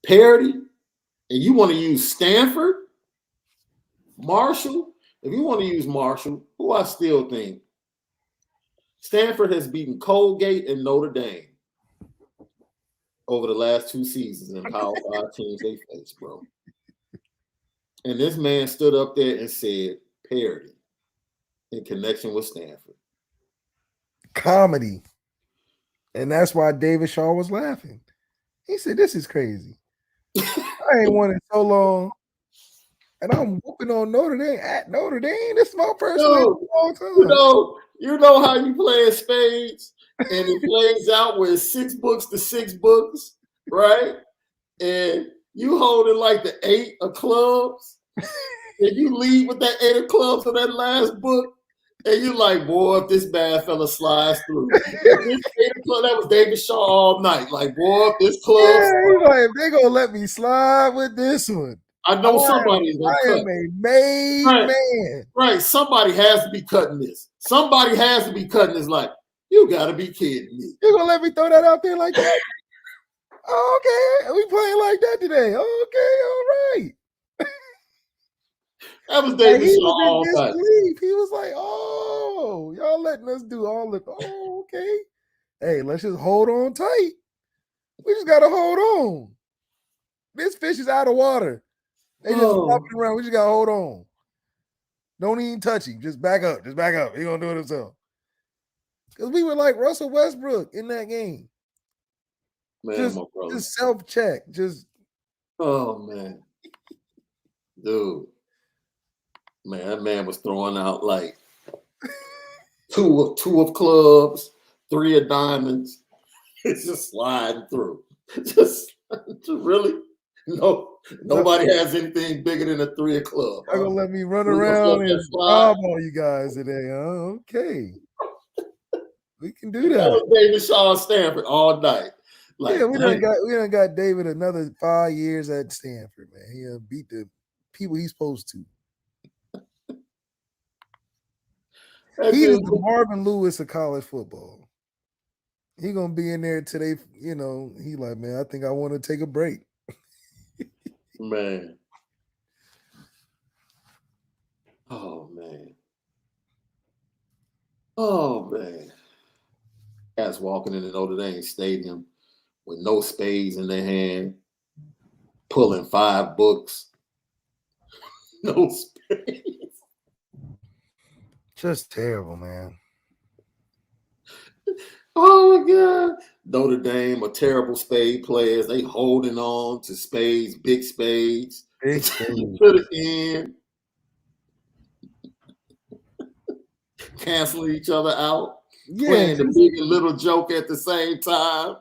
Parity. And you want to use Stanford? Marshall? If you want to use Marshall, who I still think Stanford has beaten Colgate and Notre Dame over the last 2 seasons in Power 5 teams they faced, bro. And this man stood up there and said parity in connection with Stanford. Comedy. And that's why David Shaw was laughing. He said, "This is crazy. I ain't won it so long. And I'm whooping on Notre Dame at Notre Dame. This is my first win in a long time." You know how you play in spades, and it plays out where it's 6 books to 6 books, right? And you holding like the 8 of clubs, and you lead with that 8 of clubs on that last book, and you like, boy, if this bad fella slides through. This 8 of clubs, that was David Shaw all night. Like, boy, if this club, like, they gonna let me slide with this one. I know somebody's gonna cut. I am a made man. Right. Somebody has to be cutting this. Somebody has to be cutting this. Like, you gotta be kidding me. You gonna let me throw that out there like that? Okay, we playing like that today. Okay, all right. That was David Shaw all night. He was like, "Oh, y'all letting us do all the okay. Hey, let's just hold on tight. We just gotta hold on. This fish is out of water. They just flopping around. We just gotta hold on. Don't even touch him. Just back up. Just back up. He gonna do it himself." Because we were like Russell Westbrook in that game. Man, just self-check. Oh man. Dude. Man, that man was throwing out like two of clubs, 3 of diamonds. It's just sliding through. Just really. No, nobody has anything bigger than a 3 club. Y'all gonna let me run We gonna around let and that slide. eyeball you guys today, huh? Okay. We can do That that. was David Shaun Stanford all night. Like, Yeah, we dang. done got David another 5 years at Stanford, man. He beat the people he's supposed to. That He is dude- the Marvin Lewis of college football. He gonna be in there today, he like, man, I think I want to take a break. Man. Oh, man. Oh, man. Cats walking in the Notre Dame Stadium with no spades in their hand, pulling 5 books. No spades. Just terrible, man. Oh, my God. Notre Dame are terrible spade players. They holding on to spades, big spades. Big to spades. the end. Canceling each other out. Yeah, Playing the big and little joke at the same time.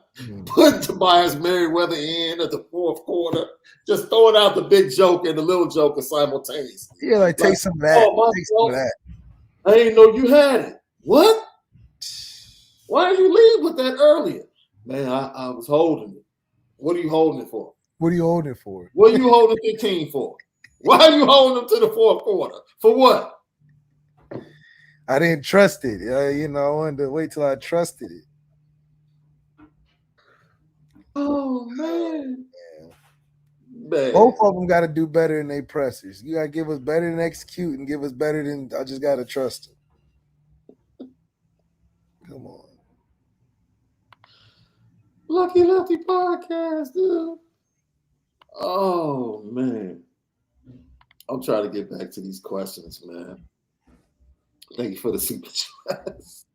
Putting Tobias Merriweather in at the 4th quarter. Just throwing out the big joke and the little joke simultaneously. yeah, like take some of that. Oh, Take some of that. I didn't know you had it. What? Why did you leave with that earlier? Man, I was holding it. What are you holding it for? What are you holding it for? What are you holding 15 for? Why are you holding them to the 4th quarter? For what? I didn't trust it. I wanted to wait till I trusted it. Oh, man. Man. Both of them got to do better than they pressers. You got to give us better than execute and give us better than I just got to trust them. Come on. Lucky Lefty podcast, dude. Oh, man. I'm trying to get back to these questions, man. Thank you for the super chats.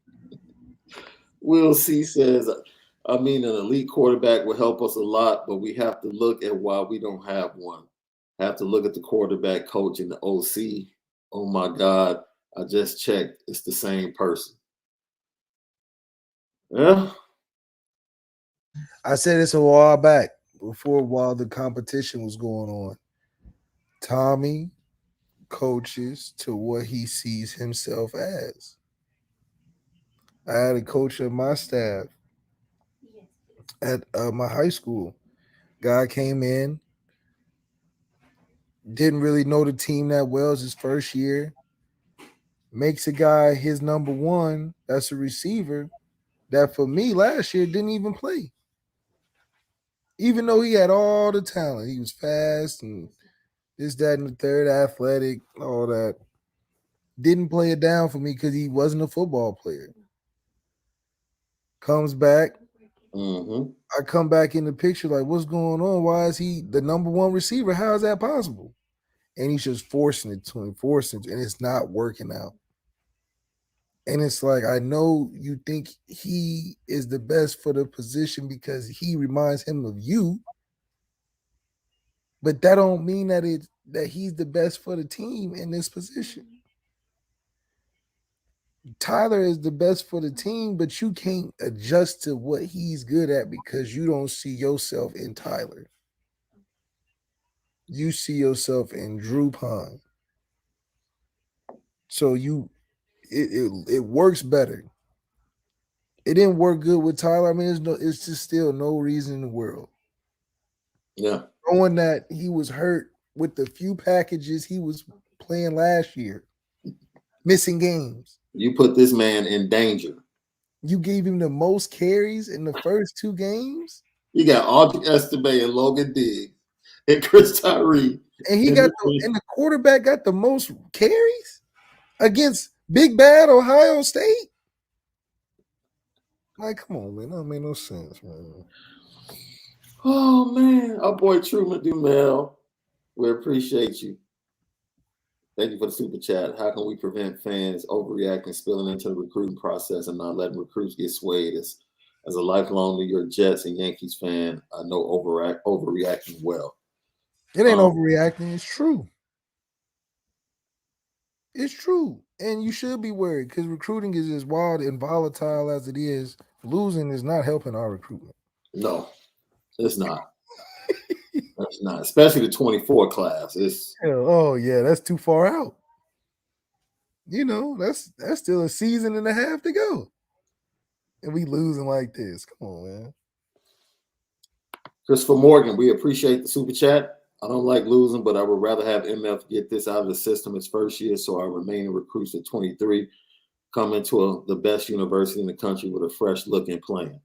Will C says, an elite quarterback will help us a lot, but we have to look at why we don't have one. Have to look at the quarterback coach and the OC. Oh, my God. I just checked. It's the same person. Yeah. I said this a while back while the competition was going on. Tommy coaches to what he sees himself as. I had a coach of my staff at my high school. Guy came in, didn't really know the team that well. It was his first year. Makes a guy his number one, that's a receiver, that for me last year didn't even play. Even though he had all the talent. He was fast and this, that, and the third, athletic, all that. Didn't play it down for me because he wasn't a football player. Comes back. Mm-hmm. I come back in the picture like, what's going on? Why is he the number one receiver? How is that possible? And he's just forcing it to him, and it's not working out. And it's like, I know you think he is the best for the position because he reminds him of you, but that don't mean that he's the best for the team in this position. Tyler is the best for the team, but you can't adjust to what he's good at because you don't see yourself in Tyler. You see yourself in Drew Pine. So it works better. It didn't work good with Tyler. I mean, it's just still no reason in the world. Yeah. Knowing that he was hurt with the few packages he was playing last year, missing games. You put this man in danger. You gave him the most carries in the first 2 games. You got Audrey Estime and Logan Diggs and Chris Tyree. And the quarterback got the most carries against Big Bad Ohio State. Like, come on, man. That made no sense, man. Oh, man. Our boy Truman Dumel, we appreciate you. Thank you for the super chat. How can we prevent fans overreacting, spilling into the recruiting process, and not letting recruits get swayed? As a lifelong New York Jets and Yankees fan, I know overreacting well. It ain't overreacting. It's true. It's true. And you should be worried because recruiting is as wild and volatile as it is. Losing is not helping our recruitment. No, it's not. That's not, especially the 24 class. It's Oh yeah, that's too far out. You know, that's still a season and a half to go. And we losing like this. Come on, man. Christopher Morgan, we appreciate the super chat. I don't like losing, but I would rather have MF get this out of the system his first year, so our remaining recruits at 23 come into the best university in the country with a fresh look and plan.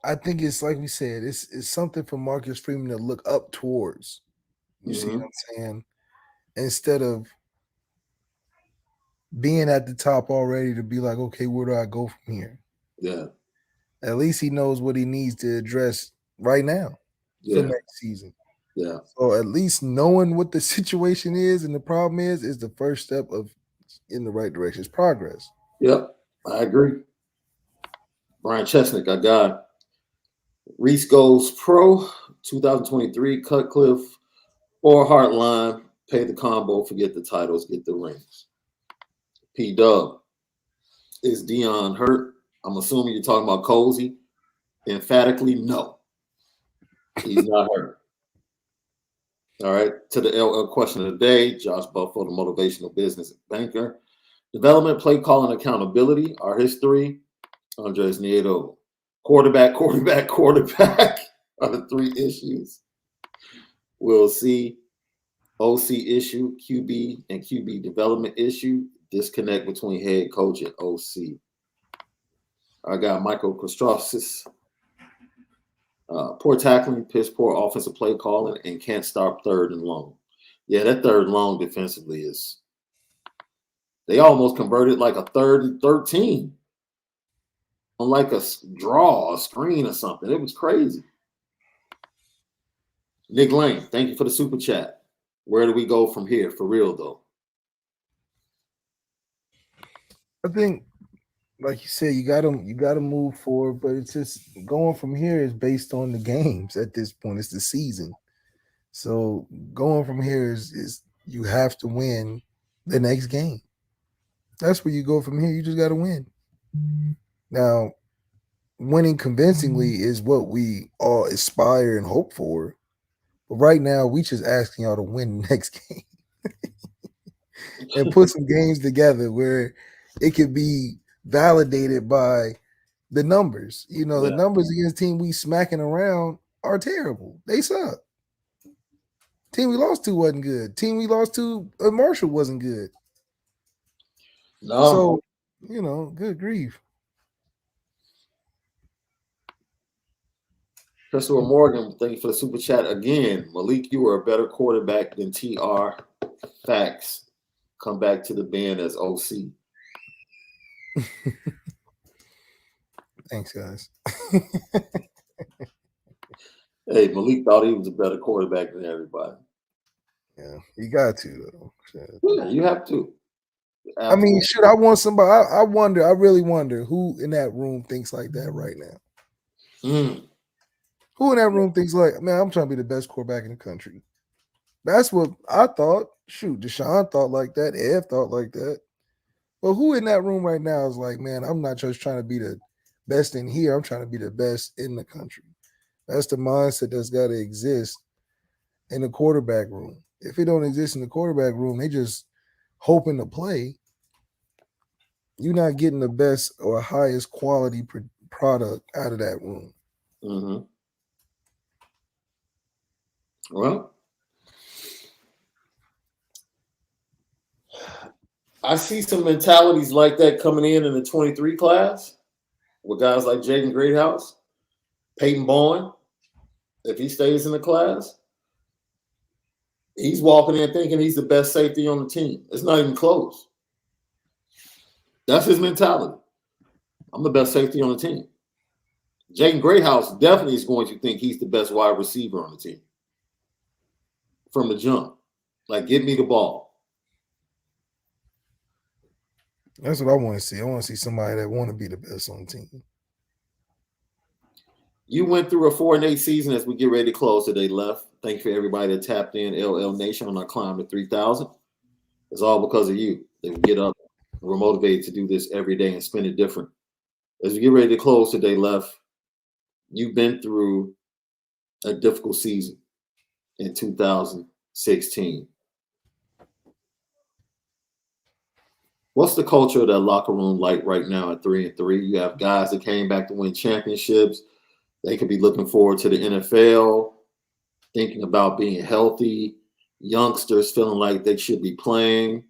I think it's like we said, it's something for Marcus Freeman to look up towards. You see what I'm saying? Instead of being at the top already to be like, okay, where do I go from here? Yeah. At least he knows what he needs to address right now for next season. Yeah. So at least knowing what the situation is and the problem is the first step of in the right direction. It's progress. Yep, I agree. Brian Chesnick, I got Reese goes pro 2023, Cutcliffe or Heartline, pay the combo, forget the titles, get the rings. P Dub, is Dion hurt? I'm assuming you're talking about Cozy. Emphatically, no. He's not hurt. All right. To the LL question of the day, Josh Buffalo, the motivational business banker. Development, play calling, accountability, our history. Andres Nieto. Quarterback are the three issues. We'll see. OC issue, QB and QB development issue. Disconnect between head coach and OC. I got Michael Kostrosis. Poor tackling, piss poor offensive play calling, and can't stop third and long. Yeah, that third and long defensively is. They almost converted like a 3rd and 13 on like a draw, a screen or something. It was crazy. Nick Lane, thank you for the super chat. Where do we go from here? For real though. I think, like you said, you gotta move forward, but it's just going from here is based on the games at this point. It's the season. So going from here is you have to win the next game. That's where you go from here. You just gotta win. Now, winning convincingly is what we all aspire and hope for. But right now, we just asking y'all to win the next game and put some games together where it could be validated by the numbers. You know, the numbers against team we smacking around are terrible. They suck. Team we lost to wasn't good. Team we lost to Marshall wasn't good. No. So, you know, good grief. Christopher Morgan, thank you for the super chat again. Malik, you were a better quarterback than TR. Facts. Come back to the band as OC. Thanks, guys. Hey, Malik thought he was a better quarterback than everybody. Yeah, you got to though. Shit. Yeah, you have to. Absolutely. I mean, should I want somebody? I really wonder who in that room thinks like that right now. Who in that room thinks like, man, I'm trying to be the best quarterback in the country. That's what I thought. Shoot, Deshaun thought like that. Ed thought like that. But who in that room right now is like, man, I'm not just trying to be the best in here. I'm trying to be the best in the country. That's the mindset that's got to exist in the quarterback room. If it don't exist in the quarterback room, they just hoping to play. You're not getting the best or highest quality product out of that room. Mm-hmm. Well, I see some mentalities like that coming in the 23 class with guys like Jaden Greathouse, Peyton Bowen. If he stays in the class, he's walking in thinking he's the best safety on the team. It's not even close. That's his mentality. I'm the best safety on the team. Jaden Greathouse definitely is going to think he's the best wide receiver on the team from the jump. Like, give me the ball. That's what I want to see. I want to see somebody that want to be the best on the team. You went through a 4-8 season as we get ready to close today, Left. Thank you for everybody that tapped in LL Nation on our climb to 3,000. It's all because of you. They would get up We're motivated to do this every day and spend it different. As we get ready to close today, Left, you've been through a difficult season in 2016. What's the culture of that locker room like right now at 3-3? You have guys that came back to win championships. They could be looking forward to the NFL, thinking about being healthy, youngsters feeling like they should be playing.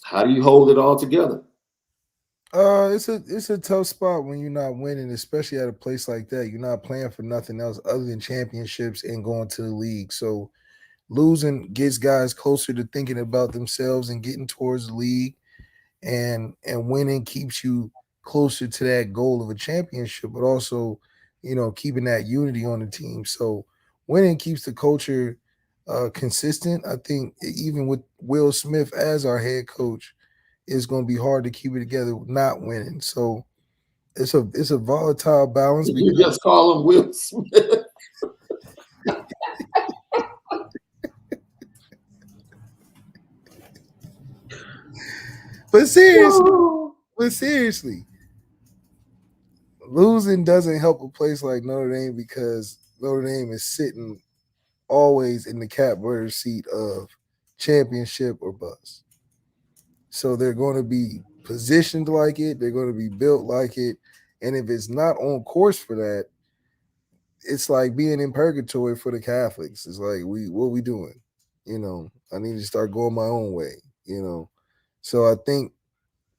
How do you hold it all together? It's a tough spot when you're not winning, especially at a place like that. You're not playing for nothing else other than championships and going to the league. So losing gets guys closer to thinking about themselves and getting towards the league, and winning keeps you closer to that goal of a championship, but also, keeping that unity on the team. So winning keeps the culture consistent. I think even with Will Smith as our head coach, it's going to be hard to keep it together not winning. So it's a volatile balance You because just call him Will Smith. but seriously, losing doesn't help a place like Notre Dame because Notre Dame is sitting always in the catbird seat of championship or bust. So they're going to be positioned like it. They're going to be built like it. And if it's not on course for that, it's like being in purgatory for the Catholics. It's like, what we doing? I need to start going my own way, So I think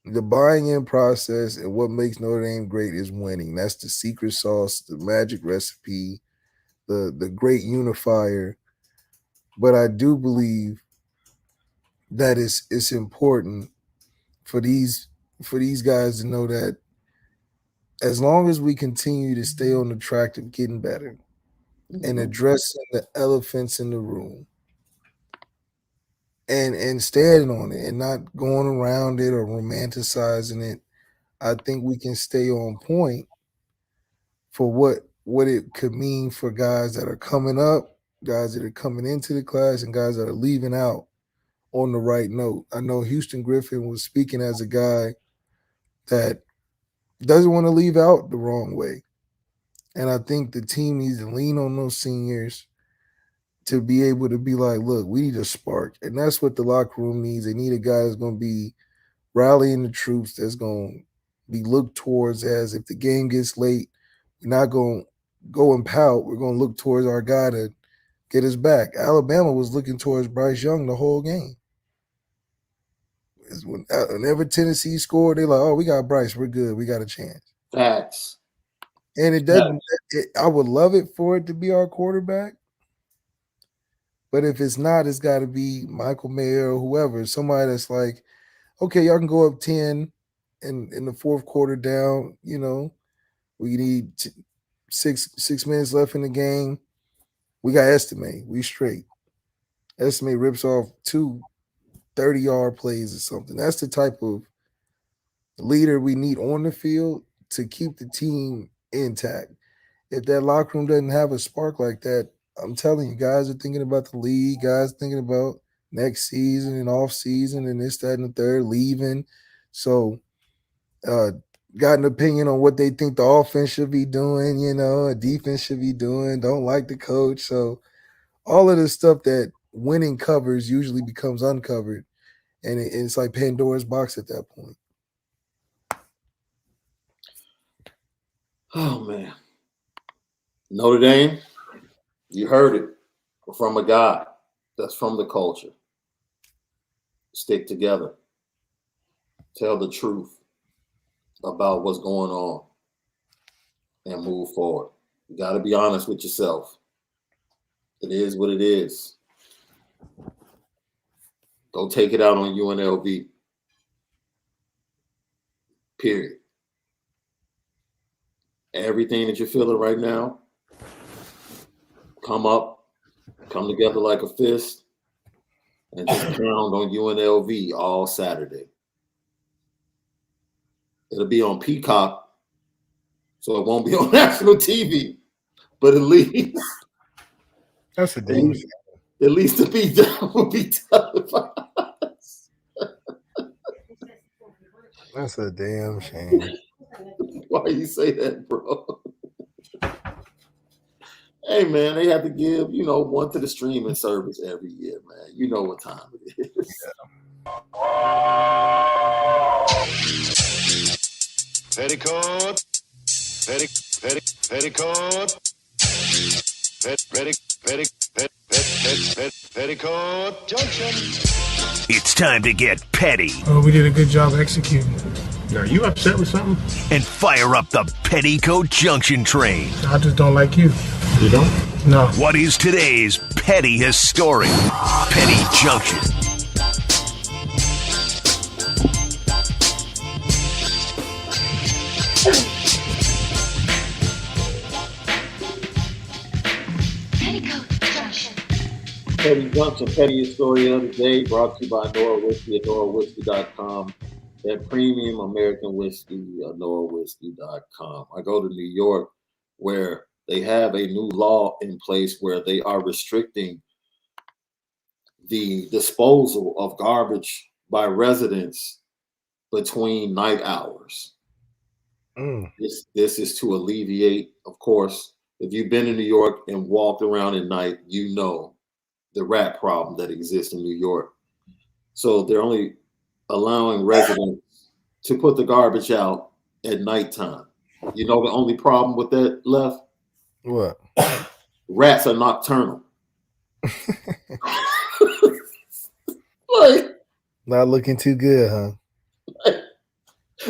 the buying in process and what makes Notre Dame great is winning. That's the secret sauce, the magic recipe, the great unifier. But I do believe that it's important for these guys to know that as long as we continue to stay on the track of getting better and addressing the elephants in the room and standing on it and not going around it or romanticizing it, I think we can stay on point for what it could mean for guys that are coming up, guys that are coming into the class, and guys that are leaving out on the right note. I know Houston Griffin was speaking as a guy that doesn't want to leave out the wrong way. And I think the team needs to lean on those seniors to be able to be like, look, we need a spark. And that's what the locker room needs. They need a guy that's going to be rallying the troops, that's going to be looked towards as if the game gets late, we're not going to go and pout. We're going to look towards our guy to get us back. Alabama was looking towards Bryce Young the whole game. Whenever Tennessee scored, they're like, oh, we got Bryce. We're good. We got a chance. Facts. And it doesn't I would love it for it to be our quarterback. But if it's not, it's got to be Michael Mayer or whoever. Somebody that's like, okay, y'all can go up 10 in the fourth quarter down. We need 6 minutes left in the game. We got Estimate. We straight. Estimate rips off 2 30-yard plays or something. That's the type of leader we need on the field to keep the team intact. If that locker room doesn't have a spark like that, I'm telling you, guys are thinking about the league, guys thinking about next season and off season and this, that, and the third, leaving. So got an opinion on what they think the offense should be doing, a defense should be doing, don't like the coach. So all of the stuff that winning covers usually becomes uncovered. And it's like Pandora's box at that point. Oh, man. Notre Dame, you heard it from a guy that's from the culture. Stick together. Tell the truth about what's going on and move forward. You got to be honest with yourself. It is what it is. Go take it out on UNLV. Period. Everything that you're feeling right now, come together like a fist, and just pound on UNLV all Saturday. It'll be on Peacock, so it won't be on national TV, but at least that's a dangerous. At least it'll be televised. That's a damn shame. Why you say that, bro? Hey, man, they have to give, one to the streaming service every year, man. You know what time it is. Petticoat, petticoat, petticoat junction. It's time to get petty. Oh, we did a good job executing. Are you upset with something? And fire up the Petticoat Junction train. I just don't like you. You don't? No. What is today's petty historic? Petty Junction. Petty Junction, pettiest story of the day, brought to you by Onora Whisky at OnoraWhisky.com. That premium American whiskey, OnoraWhisky.com. I go to New York, where they have a new law in place where they are restricting the disposal of garbage by residents between night hours. This is to alleviate, of course, if you've been in New York and walked around at night, you know the rat problem that exists in New York. So they're only allowing residents to put the garbage out at nighttime. You know the only problem with that, Left? What? Rats are nocturnal. Like, not looking too good, huh?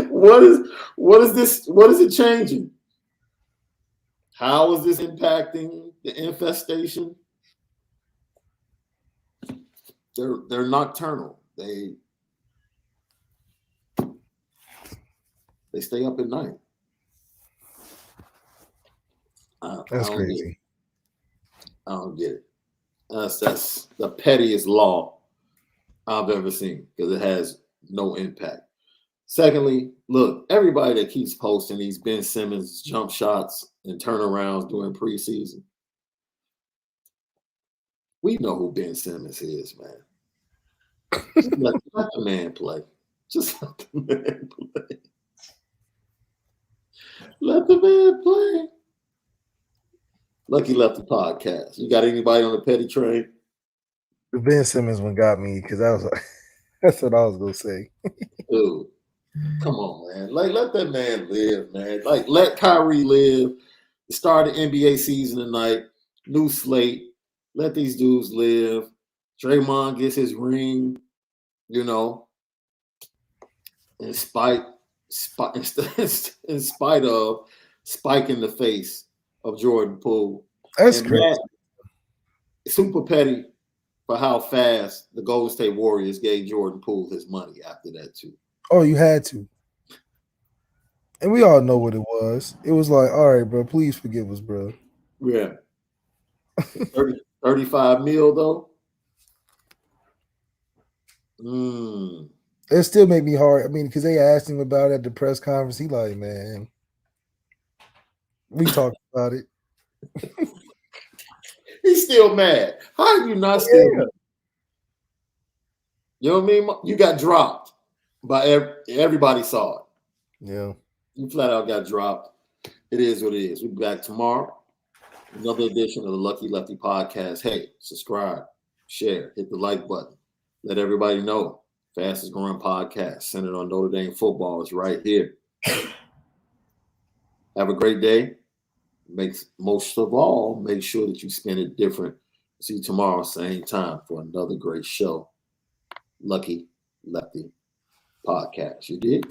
What is this? What is it changing? How is this impacting the infestation? They're nocturnal. They stay up at night. That's crazy. I don't get it. That's the pettiest law I've ever seen because it has no impact. Secondly, look, everybody that keeps posting these Ben Simmons jump shots and turnarounds during preseason, we know who Ben Simmons is, man. Just let the man play. Just let the man play. Let the man play. Lucky Lefty podcast. You got anybody on the petty train? The Ben Simmons one got me because I was like, that's what I was gonna say. Dude, come on, man. Like, let that man live, man. Like, let Kyrie live. Start the NBA season tonight. New slate. Let these dudes live. Draymond gets his ring, in spite of spiking the face of Jordan Poole. That's crazy. Super petty for how fast the Golden State Warriors gave Jordan Poole his money after that, too. Oh, you had to. And we all know what it was. It was like, all right, bro, please forgive us, bro. Yeah. 35 mil, though? It still made me hard. I mean, because they asked him about it at the press conference. He like, man, we talked about it. He's still mad. How are you not still mad? You know what I mean? You got dropped by everybody saw it. Yeah. You flat out got dropped. It is what it is. We'll be back tomorrow. Another edition of the Lucky Lefty podcast. Hey, subscribe, share, hit the like button. Let everybody know. Fastest growing podcast centered on Notre Dame football is right here. Have a great day. Most of all, make sure that you spend it different. See you tomorrow, same time, for another great show. Lucky Lefty podcast. You did?